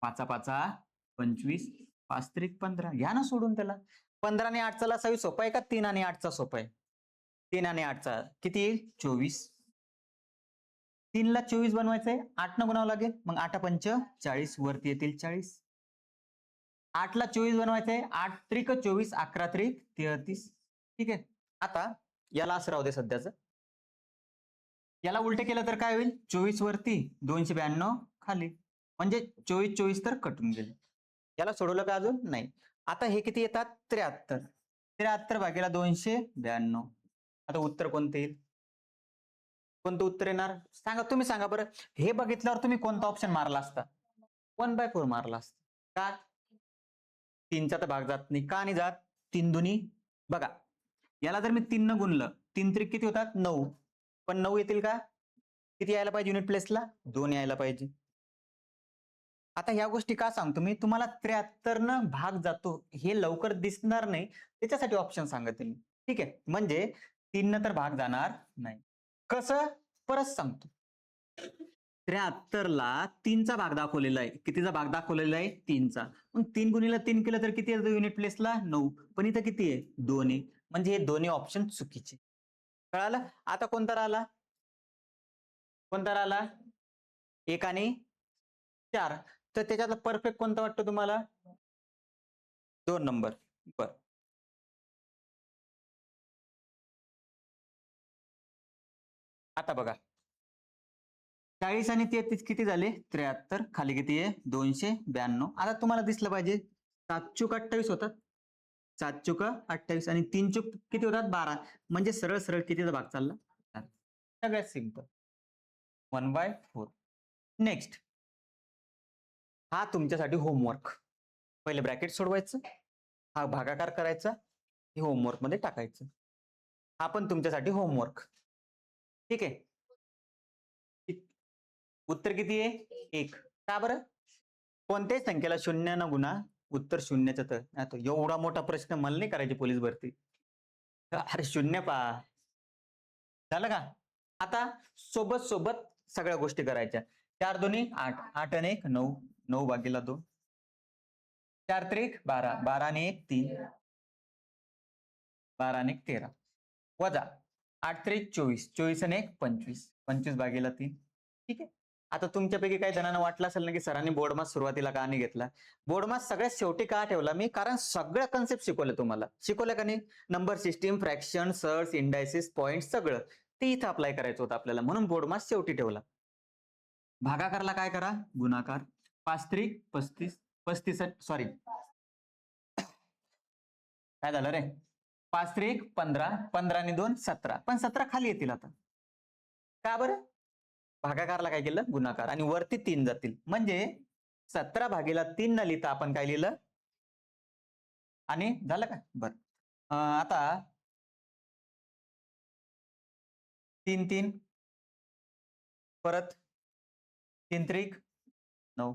5 5 25 5 त्रिक 15 घ्या ना सोडून त्याला. 15 ने 8 चा लसावी सोपा आहे का 3 आणि 8 चा सोपा आहे? 3 आणि 8 चा किती येईल? 24. 3 ला 24 बनवायचंय 8 न गुणावं लागेल. मग 8 पंच 40 वरती येतील 40. 8 ला 24 बनवायचंय 8 त्रिक 24 11 त्रिक 33. ठीक आहे. आता याला असं राहू दे सध्याचं. याला उलट केलं तर काय होईल? 24 वरती 292 खाली. म्हणजे 24 24 तर कटून गेले. याला सोडवलं का अजून? नाही. आता हे किती येतात? 73. 73 भागीला 292. आता उत्तर कोणतं येईल? कोणतं उत्तर येणार? सांगा तुम्ही सांगा बरं. हे बघितल्यावर तुम्ही कोणता ऑप्शन मारला असता? 1/4 मारला असता. का? 3चा तर भाग जात नाही. का नाही जात? 3 दुनी बघा. याला जर मी 3 न गुणलं 3 त्रिक किती होतात? 9. पण 9 येतील का? किती यायला पाहिजे युनिट प्लेसला? 2 यायला पाहिजे. आता ह्या गोष्टी का सांगतो मी? तुम्हाला 73 न भाग जातो हे लवकर दिसणार नाही त्याच्यासाठी ऑप्शन सांगते मी. ठीक आहे. म्हणजे 3 न तर भाग जाणार नाही. कसं? परत सांगतो. 73 ला 3 चा भाग दाखवलेला आहे. कितीचा भाग दाखवलेला आहे? 3 चा. मग 3 गुणिले 3 केलं तर किती येतं युनिट प्लेसला? 9. पण इथं किती आहे? 2 आहे. म्हणजे हे दोन्ही ऑप्शन चुकीचे. कळालं? आता कोणता राहिला? कोणता राहिला? 1 आणि 4. तर त्याच्यातला परफेक्ट कोणता वाटतो तुम्हाला? 2 नंबर. बरं. आता बघा. 40 आणि 33 किती झाले? 73. खाली किती आहे? 292. आता तुम्हाला दिसलं पाहिजे 7 चूक 28 होतात. 7 चूक 28 आणि 3 चूक किती होतात? 12. म्हणजे सरळ सरळ कितीचा भाग चालला? 4. सगळ्यात सिंपल. 1/4. नेक्स्ट. हा तुमच्यासाठी होमवर्क. पहिले ब्रॅकेट सोडवायचं. हा भागाकार करायचा. हे होमवर्क मध्ये टाकायचं. हा पण तुमच्यासाठी होमवर्क. ठीक आहे. उत्तर किती आहे? 1. का बरं? कोणत्याही संख्येला 0 न गुणा उत्तर 0च्या तर आता एवढा मोठा प्रश्न मला नाही करायची पोलीस भरती. अरे 0 पहा. झालं का? आता सोबत सगळ्या गोष्टी करायच्या. 4 दोन्ही 8, 8 आणि 1 9, 9 भागीला 2. 4 त्रिक 12, 12 आणि 1 3, 12 आणि 1 13. वजा 8 त्रिक 24, 24 आणि 1 25, 25 भागीला 3. ठीक आहे. आता तुमच्यापैकी काही जणांना वाटलं असेल ना, की सरांनी बोर्ड मास सुरुवातीला का नाही घेतला? बोर्ड मास सगळ्यात शेवटी का ठेवला मी? कारण सगळ्या कन्सेप्ट शिकवल्या तुम्हाला. शिकवल्या का नाही? Number system, fraction, surds, indices, point सगळं. ते इथं अप्लाय करायचं होतं आपल्याला म्हणून बोर्ड मास शेवटी ठेवला. भागाकारला काय करा? गुणाकार. 5 त्रिक 35, 35 सॉरी काय झालं रे? 5 त्रिक 15, 15 आणि 2 17. पण 17 खाली येतील आता. का बरं? भागाकारला काय केलं? गुणाकार आणि वरती 3 जातील. म्हणजे 17 भागीला 3 न लिहिता आपण काय लिहिलं? आणि झालं का? बरं. आता 3 3 परत 3 त्रिक 9.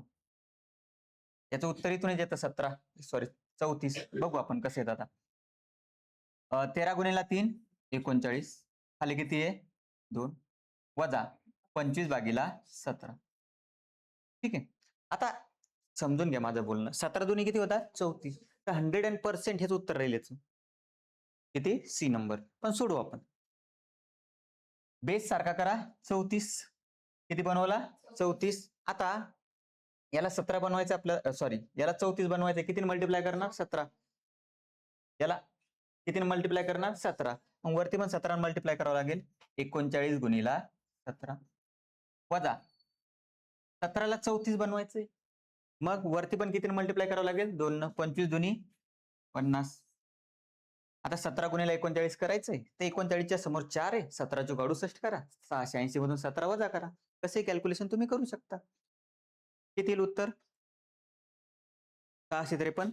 याचं उत्तर इथूनच येतं 17 सॉरी 34. बघू आपण कसं येतं आता. 13 गुणिला 3 39. खाली किती आहे? 2 वजा 25 भागीला 17. ठीक आहे. आता समजून घ्या माझं बोलणं. 17 दोन्ही किती होतात? 34. तर 100% हेच उत्तर राहील याचं. किती? C number. पण सोडू आपण. बेस सारखा करा 34. किती बनवला? 34. आता याला 17 बनवायचं आपलं सॉरी याला 34 बनवायचं कितीने मल्टिप्लाय करणार? 17. याला कितीने मल्टिप्लाय करणार? 17. मग वरती पण 17 मल्टिप्लाय करावं लागेल. 39 गुणिला 17 वजा 17 ला 34 बनवायचंय. मग वरती पण कितीने मल्टिप्लाय करावं लागेल? 2 न 25 दुनी 50. आता 17 गुणिला 39 करायचंय. तर 39च्या समोर 4 आहे. 17 चोक 68 करा. 680 मधून 17 वजा करा. कसे कॅल्क्युलेशन तुम्ही करू शकता. किती येईल उत्तर? 653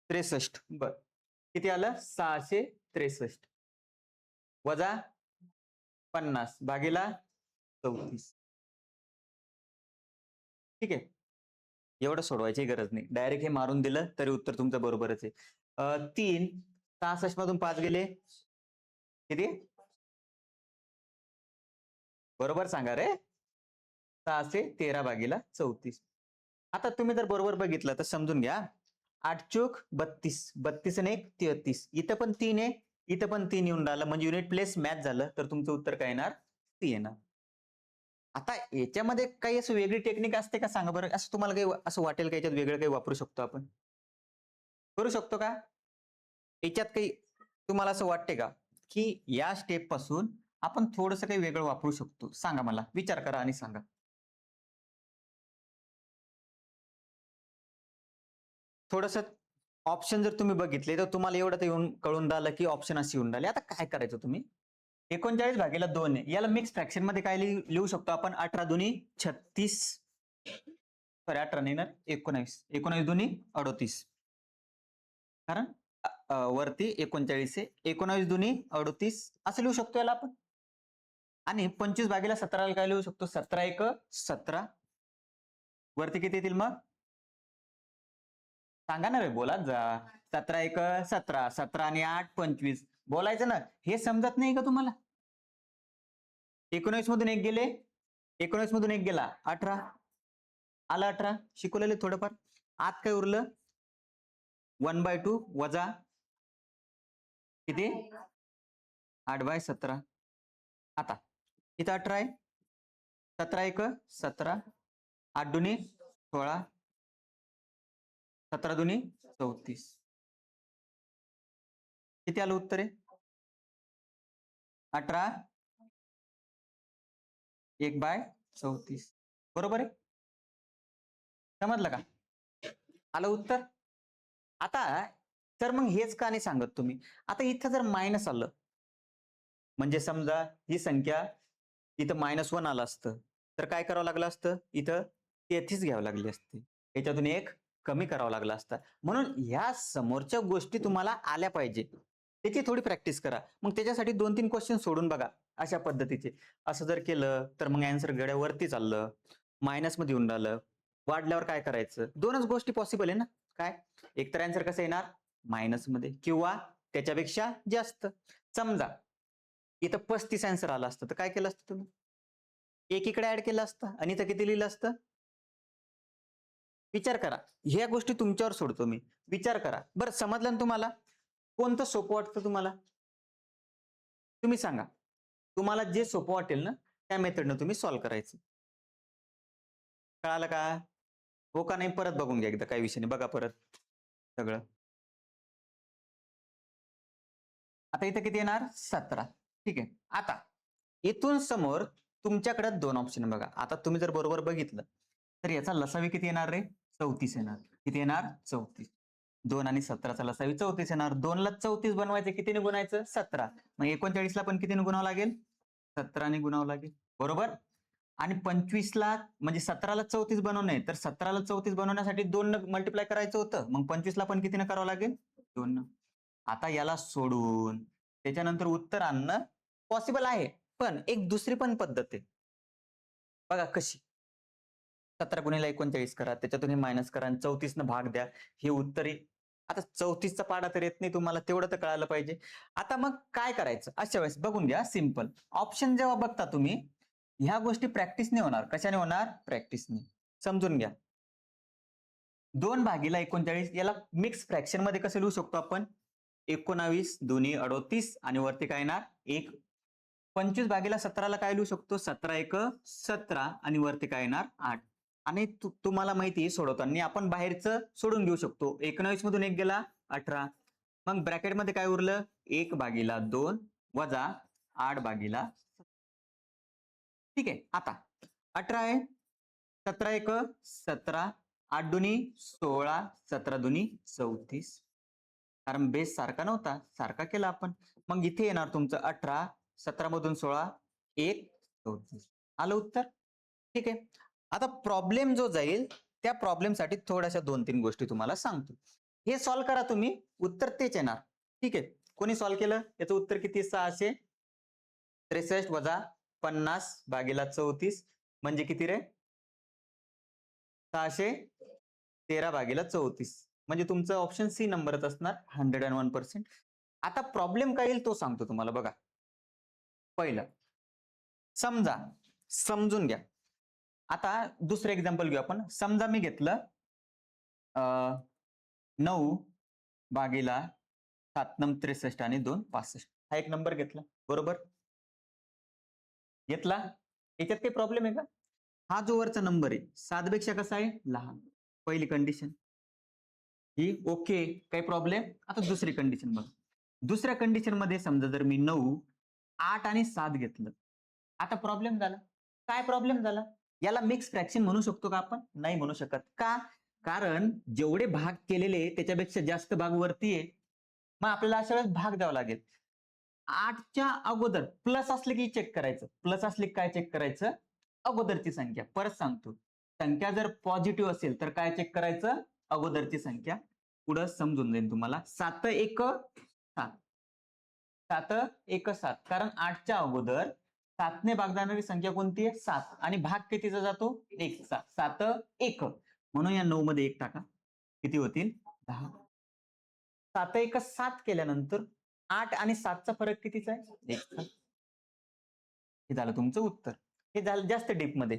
63. बर किती आलं? 663 वजा 50 भागीला 34. ठीक आहे. एवढं सोडवायची गरज नाही. डायरेक्ट हे मारून दिलं तरी उत्तर तुमचं बरोबरच आहे. 3 66 मधून 5 गेले किती? बरोबर सांगा रे. 613 भागीला 34. आता तुम्ही जर बरोबर बघितलं तर समजून घ्या. 8 चोक 32, 32 आणि 1 33. इथं पण 3 आहे, इथं पण 3 येऊन राहिलं म्हणजे युनिट प्लेस मॅच झालं तर तुमचं उत्तर काय येणार? सी येणार. आता याच्यामध्ये काही असं वेगळी टेक्निक असते का सांगा बरं? असं तुम्हाला काही असं वाटेल का याच्यात वेगळं काही वापरू शकतो आपण? करू शकतो का? याच्यात काही तुम्हाला असं वाटते का, की या स्टेप पासून आपण थोडंसं काही वेगळं वापरू शकतो? सांगा मला. विचार करा आणि सांगा. थोडंसं ऑप्शन जर तुम्ही बघितले तर तुम्हाला एवढं तर येऊन कळून राहिलं, की ऑप्शन अशी येऊन राहिले. आता काय करायचं तुम्ही? 39 भागीला 2 आहे. याला मिक्स फ्रॅक्शन मध्ये काय लिहू शकतो आपण? 18 दुनी 36 सॉरी 18 नाही ना 19. 19 दुनी 38. कारण वरती 39 आहे. 19 दुनी 38 असं लिहू शकतो याला आपण. आणि 25 भागीला 17 ला काय लिहू शकतो? 17 एक 17. वरती किती येतील मग? सांगा ना रे बोलात जा. 17 एक 17, 17 आणि 8 25. बोलायचं ना. हे समजत नाही का तुम्हाला? 19 मधून एक गेले. 19 मधून एक गेला 18. आला 18. शिकवलेले थोडंफार. आत काय उरलं? 1/2 वजा किती? 8/17. आता इथं 18 आहे. 17 एक 17. 8 दुनी 16. 17 दुनी 34. किती आलं उत्तर आहे? 18 1/34. बरोबर आहे? समजलं का? आलं उत्तर? आता तर मग हेच का नाही सांगत तुम्ही? आता इथं जर मायनस आलं म्हणजे समजा ही संख्या इथं -1 आलं असतं तर काय करावं लागलं असतं? इथं 33 घ्यावं लागली असती. याच्यातून एक कमी करावा लागला असता. म्हणून ह्या समोरच्या गोष्टी तुम्हाला आल्या पाहिजे. त्याची थोडी प्रॅक्टिस करा. मग त्याच्यासाठी 2-3 क्वेश्चन सोडून बघा अशा पद्धतीचे. असं जर केलं तर मग अँसर गड्यावरती चाललं, मायनसमध्ये येऊन राहिलं. वाढल्यावर काय करायचं? 2च गोष्टी पॉसिबल आहे ना. काय? एकतर अँसर कसं येणार? मायनसमध्ये किंवा त्याच्यापेक्षा जास्त. समजा इथं 35 अँसर आलं असतं तर काय केलं असतं तुम्ही? 1 इकडे ॲड केलं असतं आणि इथं किती लिहिलं असतं? विचार करा. ह्या गोष्टी तुमच्यावर सोडतो मी. विचार करा. बरं समजलं ना तुम्हाला? कोणतं सोपं वाटतं तुम्हाला? तुम्ही सांगा. तुम्हाला जे सोपं वाटेल ना, त्या मेथडनं तुम्ही सॉल्व्ह करायचं. कळालं का? हो का नाही परत बघून घ्या एकदा काही विषय नाही. बघा परत सगळं. आता इथं किती येणार? 17. ठीक आहे. आता इथून समोर तुमच्याकडे 2 ऑप्शन आहे बघा. आता तुम्ही जर बरोबर बघितलं, तर याचा लसावी किती येणार रे? 34 येणार. किती येणार? 34. 2 आणि 17चा लसावी 34 येणार. 2ला 34 बनवायचं कितीने गुणायचं? 17. मग 39ला पण कितीने गुणावं लागेल? 17 ने गुणावं लागेल. बरोबर? आणि 25ला म्हणजे 17ला 34 बनवणे तर 17ला 34 बनवण्यासाठी 2 न मल्टिप्लाय करायचं होतं. मग 25ला पण कितीने करावं लागेल? 2 न. आता याला सोडून त्याच्यानंतर उत्तर आणणं पॉसिबल आहे. पण एक दुसरी पण पद्धत आहे. बघा कशी? 17 गुणिले 39 करा, त्याच्यातून हे मायनस करा आणि 34 न भाग द्या. हे उत्तर आहे. आता 34चा पाढा तर येत नाही तुम्हाला, तेवढं तर कळायला पाहिजे. आता मग काय करायचं? अशा वेळेस बघून घ्या सिंपल. ऑप्शन जेव्हा बघता तुम्ही, ह्या गोष्टी प्रॅक्टिसने होणार. कशाने होणार? प्रॅक्टिसने. समजून घ्या. 2 भागीला 39 याला मिक्स फ्रॅक्शन मध्ये कसं लिहू शकतो आपण? 19 दोन्ही 38 आणि वरती काय येणार? 1. 25 भागीला 17ला काय लिहू शकतो? 17 एक 17 आणि वरती काय येणार? 8. आणि तुम्हाला माहिती आहे सोडवताना आपण बाहेरचं सोडून घेऊ शकतो. 19 मधून 1 गेला 18. मग ब्रॅकेटमध्ये काय उरलं? 1 भागीला 2 वजा 8 भागीला. ठीक आहे. आता 18 आहे. 17 एक 17, 8 दुनी 16, 17 दुनी 34. कारण बेस सारखा नव्हता, सारखा केला आपण. मग इथे येणार तुमचं 18, 17 मधून 16, 1, 34. आलं उत्तर? ठीक आहे. आता प्रॉब्लेम जो जाईल, त्या प्रॉब्लेमसाठी थोड्याशा 2-3 गोष्टी तुम्हाला सांगतो. हे सॉल्व्ह करा तुम्ही, उत्तर तेच येणार. ठीक आहे. कोणी सॉल्व्ह केलं? याचं उत्तर किती? 663 वजा 50 भागीला 34 म्हणजे किती रे? 613 भागीला 34 म्हणजे तुमचं ऑप्शन सी नंबरच असणार 101%. आता प्रॉब्लेम काय येईल तो सांगतो तुम्हाला बघा. पहिलं समजा, समजून घ्या. आता दुसरं एक्झाम्पल घेऊ आपण. समजा मी घेतलं 9 भागीला 7 नम 63 आणि 2 65 हा एक नंबर घेतला. बरोबर? घेतला? याच्यात काही प्रॉब्लेम आहे का? हा जो वरचा नंबर आहे 7 पेक्षा कसा आहे? लहान. पहिली कंडिशन. ही ओके, काही प्रॉब्लेम? आता दुसरी कंडिशन बघा. दुसऱ्या कंडिशन मध्ये समजा जर मी 9, 8 आणि 7 घेतलं. आता प्रॉब्लेम झाला. काय प्रॉब्लेम झाला? याला मिक्स फ्रॅक्शन म्हणू शकतो का आपण? नाही म्हणू शकत. का? कारण जेवढे भाग केलेले त्याच्यापेक्षा जास्त भाग वरती आहे. मग आपल्याला अशा वेळेस भाग द्यावा लागेल. 8च्या अगोदर प्लस असले की चेक करायचं. प्लस असले की काय चेक करायचं? अगोदरची संख्या. परत सांगतो. संख्या जर पॉझिटिव्ह असेल तर काय चेक करायचं? अगोदरची संख्या. पुढं समजून जाईल तुम्हाला. 7 एक 7. 7 एक 7. कारण 8च्या अगोदर 7 ने भाग जाणारी संख्या कोणती आहे? 7 आणि भाग कितीचा जातो? 1 चा. 7 एक. म्हणून या 9 मध्ये 1 टाका. किती होतील? 10. 7 एक 7 केल्यानंतर 8 आणि 7चा फरक कितीचा आहे? 1 चा. हे झालं तुमचं उत्तर. हे झालं जास्त डीप मध्ये.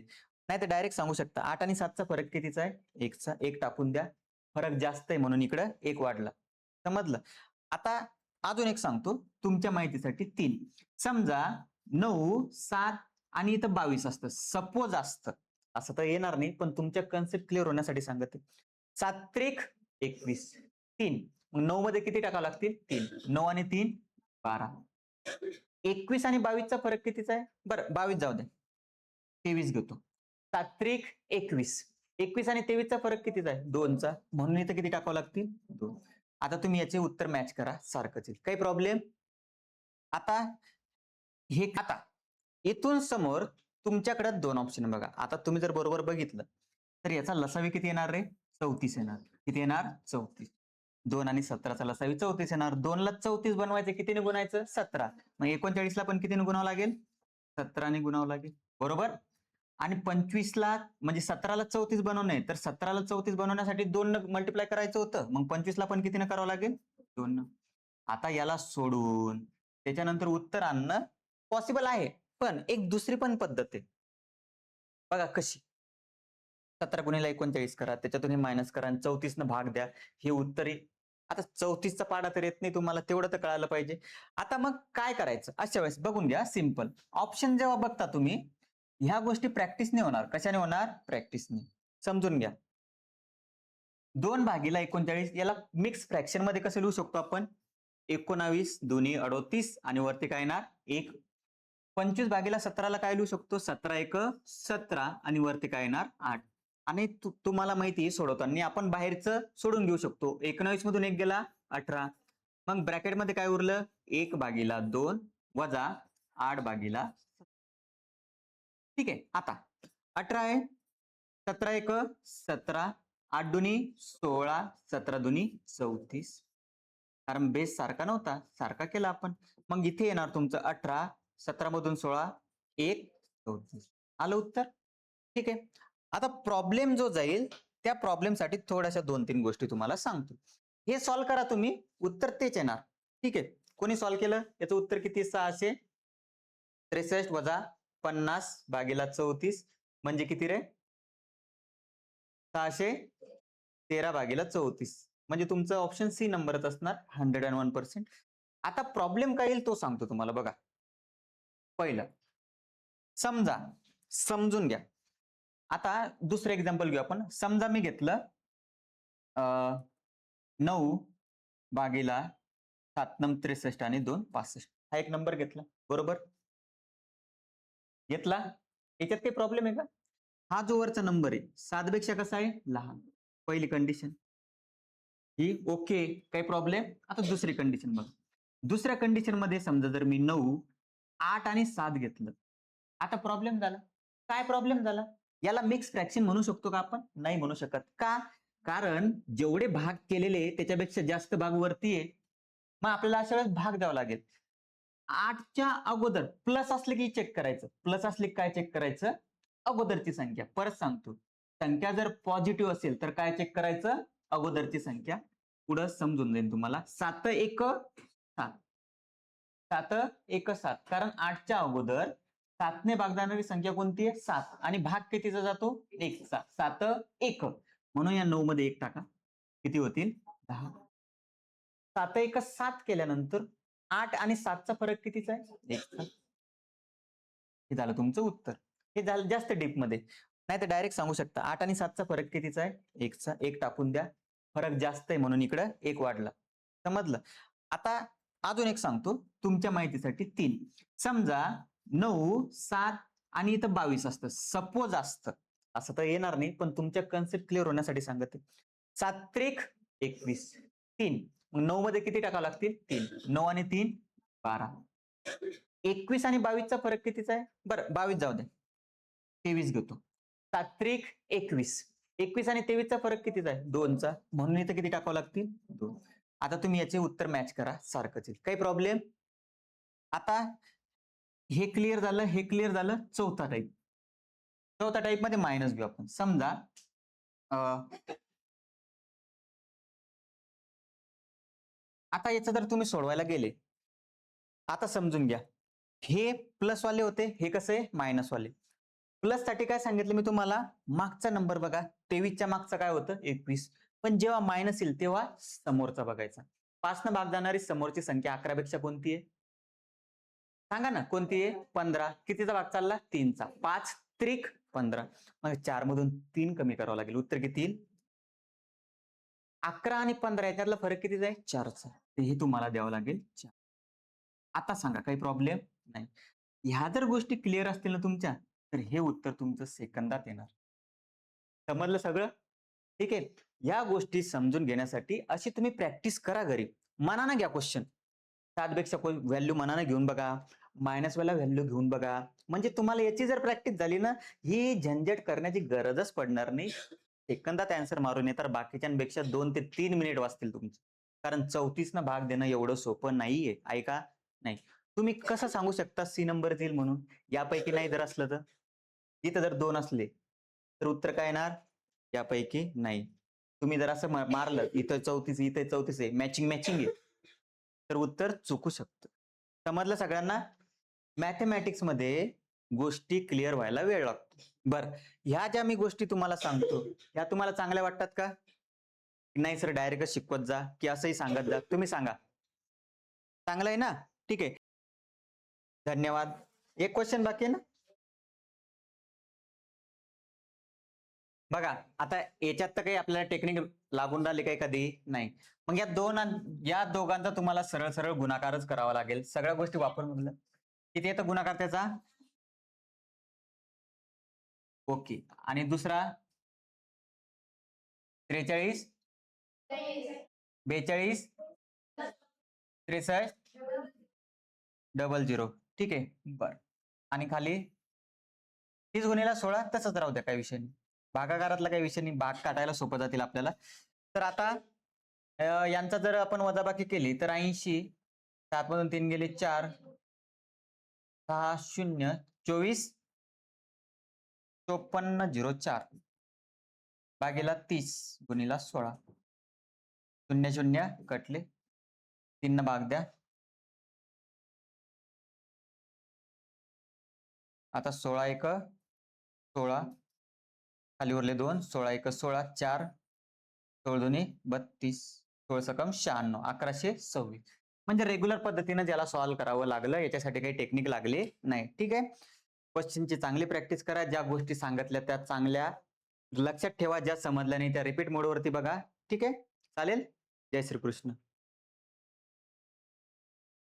नाहीतर डायरेक्ट सांगू शकता 8 आणि 7चा फरक कितीचा आहे? 1 चा. 1 टाकून द्या. फरक जास्त आहे म्हणून इकडं 1 वाढला. समजलं? आता अजून एक सांगतो तुमच्या माहितीसाठी 3. समजा 9, 7 आणि इथं 22 असतं. सपोज असतं. असं तर येणार नाही पण तुमच्या कन्सेप्ट क्लिअर होण्यासाठी सांगते. 7 त्रिक 21. 3. मग 9 मध्ये किती टाकावं लागतील? 3. 9 आणि 3 12. 21 आणि 22चा फरक कितीचा आहे? बरं 22 जाऊ दे. 23 घेतो. 7 त्रिक 21. 21 आणि 23चा फरक कितीचा आहे? 2चा. म्हणून इथं किती टाकावं लागतील? 2. आता तुम्ही याचे उत्तर मॅच करा. सारखंच येईल. काही प्रॉब्लेम? आता हे आता इथून समोर तुमच्याकडे 2 ऑप्शन बघा. आता तुम्ही जर बरोबर बघितलं तर याचा लसावी किती येणार रे? 34 येणार. किती येणार? 34. 2 आणि 17 लसावी 34 येणार. 2 ला 34 बनवायचे, कितीने गुणायचं? 17. मग 39 ला पण कितीने गुणावं लागेल? 17 ने गुणावं लागेल, बरोबर. आणि 25 ला म्हणजे 17 ला 34 बनवणे, तर 17 ला 34 बनवण्यासाठी 2 न मल्टिप्लाय करायचं होतं. मग 25 ला पण कितीने करावं लागेल? 2 न. आता याला सोडून त्याच्यानंतर उत्तर आणणं पॉसिबल आहे, पण एक दुसरी पण पद्धत आहे. बघा कशी. 17 गुणिले 39 करा, त्याच्यातून हे मायनस करा आणि 34 न भाग द्या. हे उत्तर आहे. आता 34 चा पाढा तर येत नाही तुम्हाला, तेवढं तर कळायला पाहिजे. आता मग काय करायचं? अशा वेळेस बघून घ्या, सिंपल. ऑप्शन जेव्हा बघता तुम्ही, ह्या गोष्टी प्रॅक्टिसने होणार. कशाने होणार? प्रॅक्टिसने. समजून घ्या. 2 भागीला 39 याला मिक्स फ्रॅक्शन मध्ये कसं लिहू शकतो आपण? 19 दोन्ही 38 आणि वरती काय येणार? 1. 25 भागीला 17 ला काय लिहू शकतो? 17 एक 17 आणि वरती काय येणार? 8. आणि तुम्हाला माहिती आहे सोडवताना आपण बाहेरचं सोडून घेऊ शकतो. 19 मधून 1 गेला 18. मग ब्रॅकेट मध्ये काय उरलं? 1 भागीला 2 वजा 8 भागीला. ठीक आहे. आता 18 आहे, 17 एक 17, 8 दुनी 16, 17 दुनी 34. कारण बेस सारखा नव्हता, सारखा केला आपण. मग इथे येणार तुमचं 18, 17 मधून 16, 1, 34. आलं उत्तर? ठीक आहे. आता प्रॉब्लेम जो जाईल त्या प्रॉब्लेमसाठी थोड्याशा 2-3 गोष्टी तुम्हाला सांगतो. हे सॉल्व्ह करा तुम्ही, उत्तर तेच येणार. ठीक आहे. कोणी सॉल्व्ह केलं? याचं उत्तर किती? 663 वजा 50 भागीला 34 म्हणजे किती रे? 613 भागीला 34. म्हणजे तुमचं ऑप्शन सी नंबरच असणार 101%. आता प्रॉब्लेम काय येईल तो सांगतो तुम्हाला बघा. पहिलं समजा, समजून घ्या. आता दुसरं एक्झाम्पल घेऊ आपण. समजा मी घेतलं 9 भागीला 7 नम 63 आणि 2 65. हा एक नंबर घेतला, बरोबर? घेतला. याच्यात काही प्रॉब्लेम आहे का? हा जो वरचा नंबर आहे 7 पेक्षा कसा आहे? लहान. पहिली कंडिशन ही ओके, काही प्रॉब्लेम. आता दुसरी कंडिशन बघा. दुसऱ्या कंडिशन मध्ये समजा जर मी 9, 8 आणि 7 घेतलं. आता प्रॉब्लेम झाला. काय प्रॉब्लेम झाला? याला मिक्स फ्रॅक्शन म्हणू शकतो का आपण? नाही म्हणू शकत. का? कारण जेवढे भाग केलेले त्याच्यापेक्षा जास्त भाग वरती आहे. मग आपल्याला अशा वेळेस भाग द्यावा लागेल. 8च्या अगोदर प्लस असले की चेक करायचं. प्लस असले की काय चेक करायचं? अगोदरची संख्या. परत सांगतो. संख्या जर पॉझिटिव्ह असेल तर काय चेक करायचं? अगोदरची संख्या. पुढं समजून जाईल तुम्हाला. 7 एक 7. 7 एक 7. कारण 8च्या अगोदर 7 ने भाग जाणारी संख्या कोणती आहे? 7. आणि भाग कितीचा जातो? 1 चा. 7 एक. म्हणून या 9 मध्ये 1 टाका. किती होतील? 10. 7 एक 7 केल्यानंतर 8 आणि 7 चा फरक कितीचा आहे? 1 चा. हे झालं तुमचं उत्तर. हे झालं जास्त डीप मध्ये. नाही तर डायरेक्ट सांगू शकता 8 आणि 7 चा फरक कितीचा आहे? 1 चा. 1 टाकून द्या. फरक जास्त आहे म्हणून इकडं 1 वाढला. समजलं? आता अजून एक सांगतो तुमच्या माहितीसाठी 3. समजा 9, 7 आणि इथं 22 असतं. सपोज असतं. असं तर येणार नाही, पण तुमच्या कन्सेप्ट क्लिअर होण्यासाठी सांगते. 7 त्रिक 21. 3. मग 9 मध्ये किती टाकावं लागतील? 3. 9 आणि 3 12. 21 आणि 22 चा फरक कितीचा आहे? बरं 22 जाऊ दे. 23 घेतो. 7 त्रिक 21. 21 आणि 23 चा फरक कितीचा आहे? 2 चा. म्हणून इथं किती टाकावं लागतील? 2. आता तुम्ही याचे उत्तर मॅच करा, सारखंच येईल. काही प्रॉब्लेम? आता हे क्लिअर झालं, हे क्लिअर झालं. चौथा टाईप. चौथा टाईप मध्ये मायनस घेऊ आपण. समजा आता याचं जर तुम्ही सोडवायला गेले, आता समजून घ्या. हे प्लस वाले होते, हे कसे मायनस वाले. प्लस साठी काय सांगितलं मी तुम्हाला? मागचा नंबर बघा. 23 च्या मागचा काय होतं? 21. पण जेव्हा मायनस येईल तेव्हा समोरचा बघायचा. 5 न भाग जाणारी समोरची संख्या 11 पेक्षा कोणती आहे? सांगा ना कोणती आहे? 15. कितीचा भाग चालला? 3 चा. 5 त्रिक 15. मग 4 मधून 3 कमी करावं लागेल. उत्तर किती येईल? 11 आणि 15 याच्यातला फरक कितीचा आहे? 4 चा. हे तुम्हाला द्यावं लागेल 4. आता सांगा काही प्रॉब्लेम? नाही. ह्या जर गोष्टी क्लिअर असतील ना तुमच्या, तर हे उत्तर तुमचं सेकंदात येणार. समजलं सगळं? ठीक आहे. या गोष्टी समजून घेण्यासाठी अशी तुम्ही प्रॅक्टिस करा घरी. मनानं घ्या क्वेश्चन. 7 पेक्षा व्हॅल्यू मनानं घेऊन बघा. मायनस वाला व्हॅल्यू घेऊन बघा. म्हणजे तुम्हाला याची जर प्रॅक्टिस झाली ना, ही झंझट करण्याची गरजच पडणार नाही. सेकंदात अँसर मारून येतात. बाकीच्यांपेक्षा 2 ते 3 मिनिट वाचतील तुमचे. कारण 34 भाग देणं एवढं सोपं नाहीये. ऐका नाही. तुम्ही कसं सांगू शकता सी नंबर येईल म्हणून? यापैकी नाही जर असलं तर? इथं जर 2 असले, तर उत्तर काय येणार? यापैकी नाही. तुम्ही जर असं मारलं, इथं 34 इथं 34 आहे, मॅचिंग आहे. तर उत्तर चुकू शकतं. समजलं सगळ्यांना? मॅथेमॅटिक्समध्ये गोष्टी क्लिअर व्हायला वेळ लागतो. बरं, ह्या ज्या मी गोष्टी तुम्हाला सांगतो, ह्या तुम्हाला चांगल्या वाटतात का? नाही सर डायरेक्टच शिकवत जा, की असंही सांगत जा. तुम्ही सांगा. चांगलं आहे ना? ठीक आहे. धन्यवाद. एक क्वेश्चन बाकी आहे ना? बघा, आता याच्यात तर काही आपल्याला टेक्निक लागून राहिली काही कधी नाही. मग या दोघांचा तुम्हाला सरळ सरळ गुणाकारच करावा लागेल. सगळ्या गोष्टी वापरून बघलं. किती येतं गुणाकार त्याचा? ओके. आणि दुसरा 43, 42, 63, 00. ठीक आहे. बरं. आणि खाली 30 गुणिले 16 तसंच राहू द्या काही विषय नाही. भागाकारातला काही विषय नाही. भाग काटायला सोपं जातील आपल्याला. तर आता यांचा जर आपण वजाबाकी केली तर 80, 7 मधून 3 गेले 4, 6, 0, 24, 5404 भागीला 30 गुणिला 16. 0 0 कटले. 3 न भाग द्या. आता 16 एक 16, खाली उरले 2, 16 एक 16, 4, 16 दोन्ही 32, 16 सकम 96, 1126. म्हणजे रेग्युलर पद्धतीने ज्याला सॉल्व्ह करावं लागलं, याच्यासाठी काही टेक्निक लागली नाही. ठीक आहे. क्वेश्चनची चांगली प्रॅक्टिस करा. ज्या गोष्टी सांगितल्या त्या चांगल्या लक्षात ठेवा. ज्या समजल्या नाही त्या रिपीट मोडवरती बघा. ठीक आहे. चालेल. जय श्रीकृष्ण.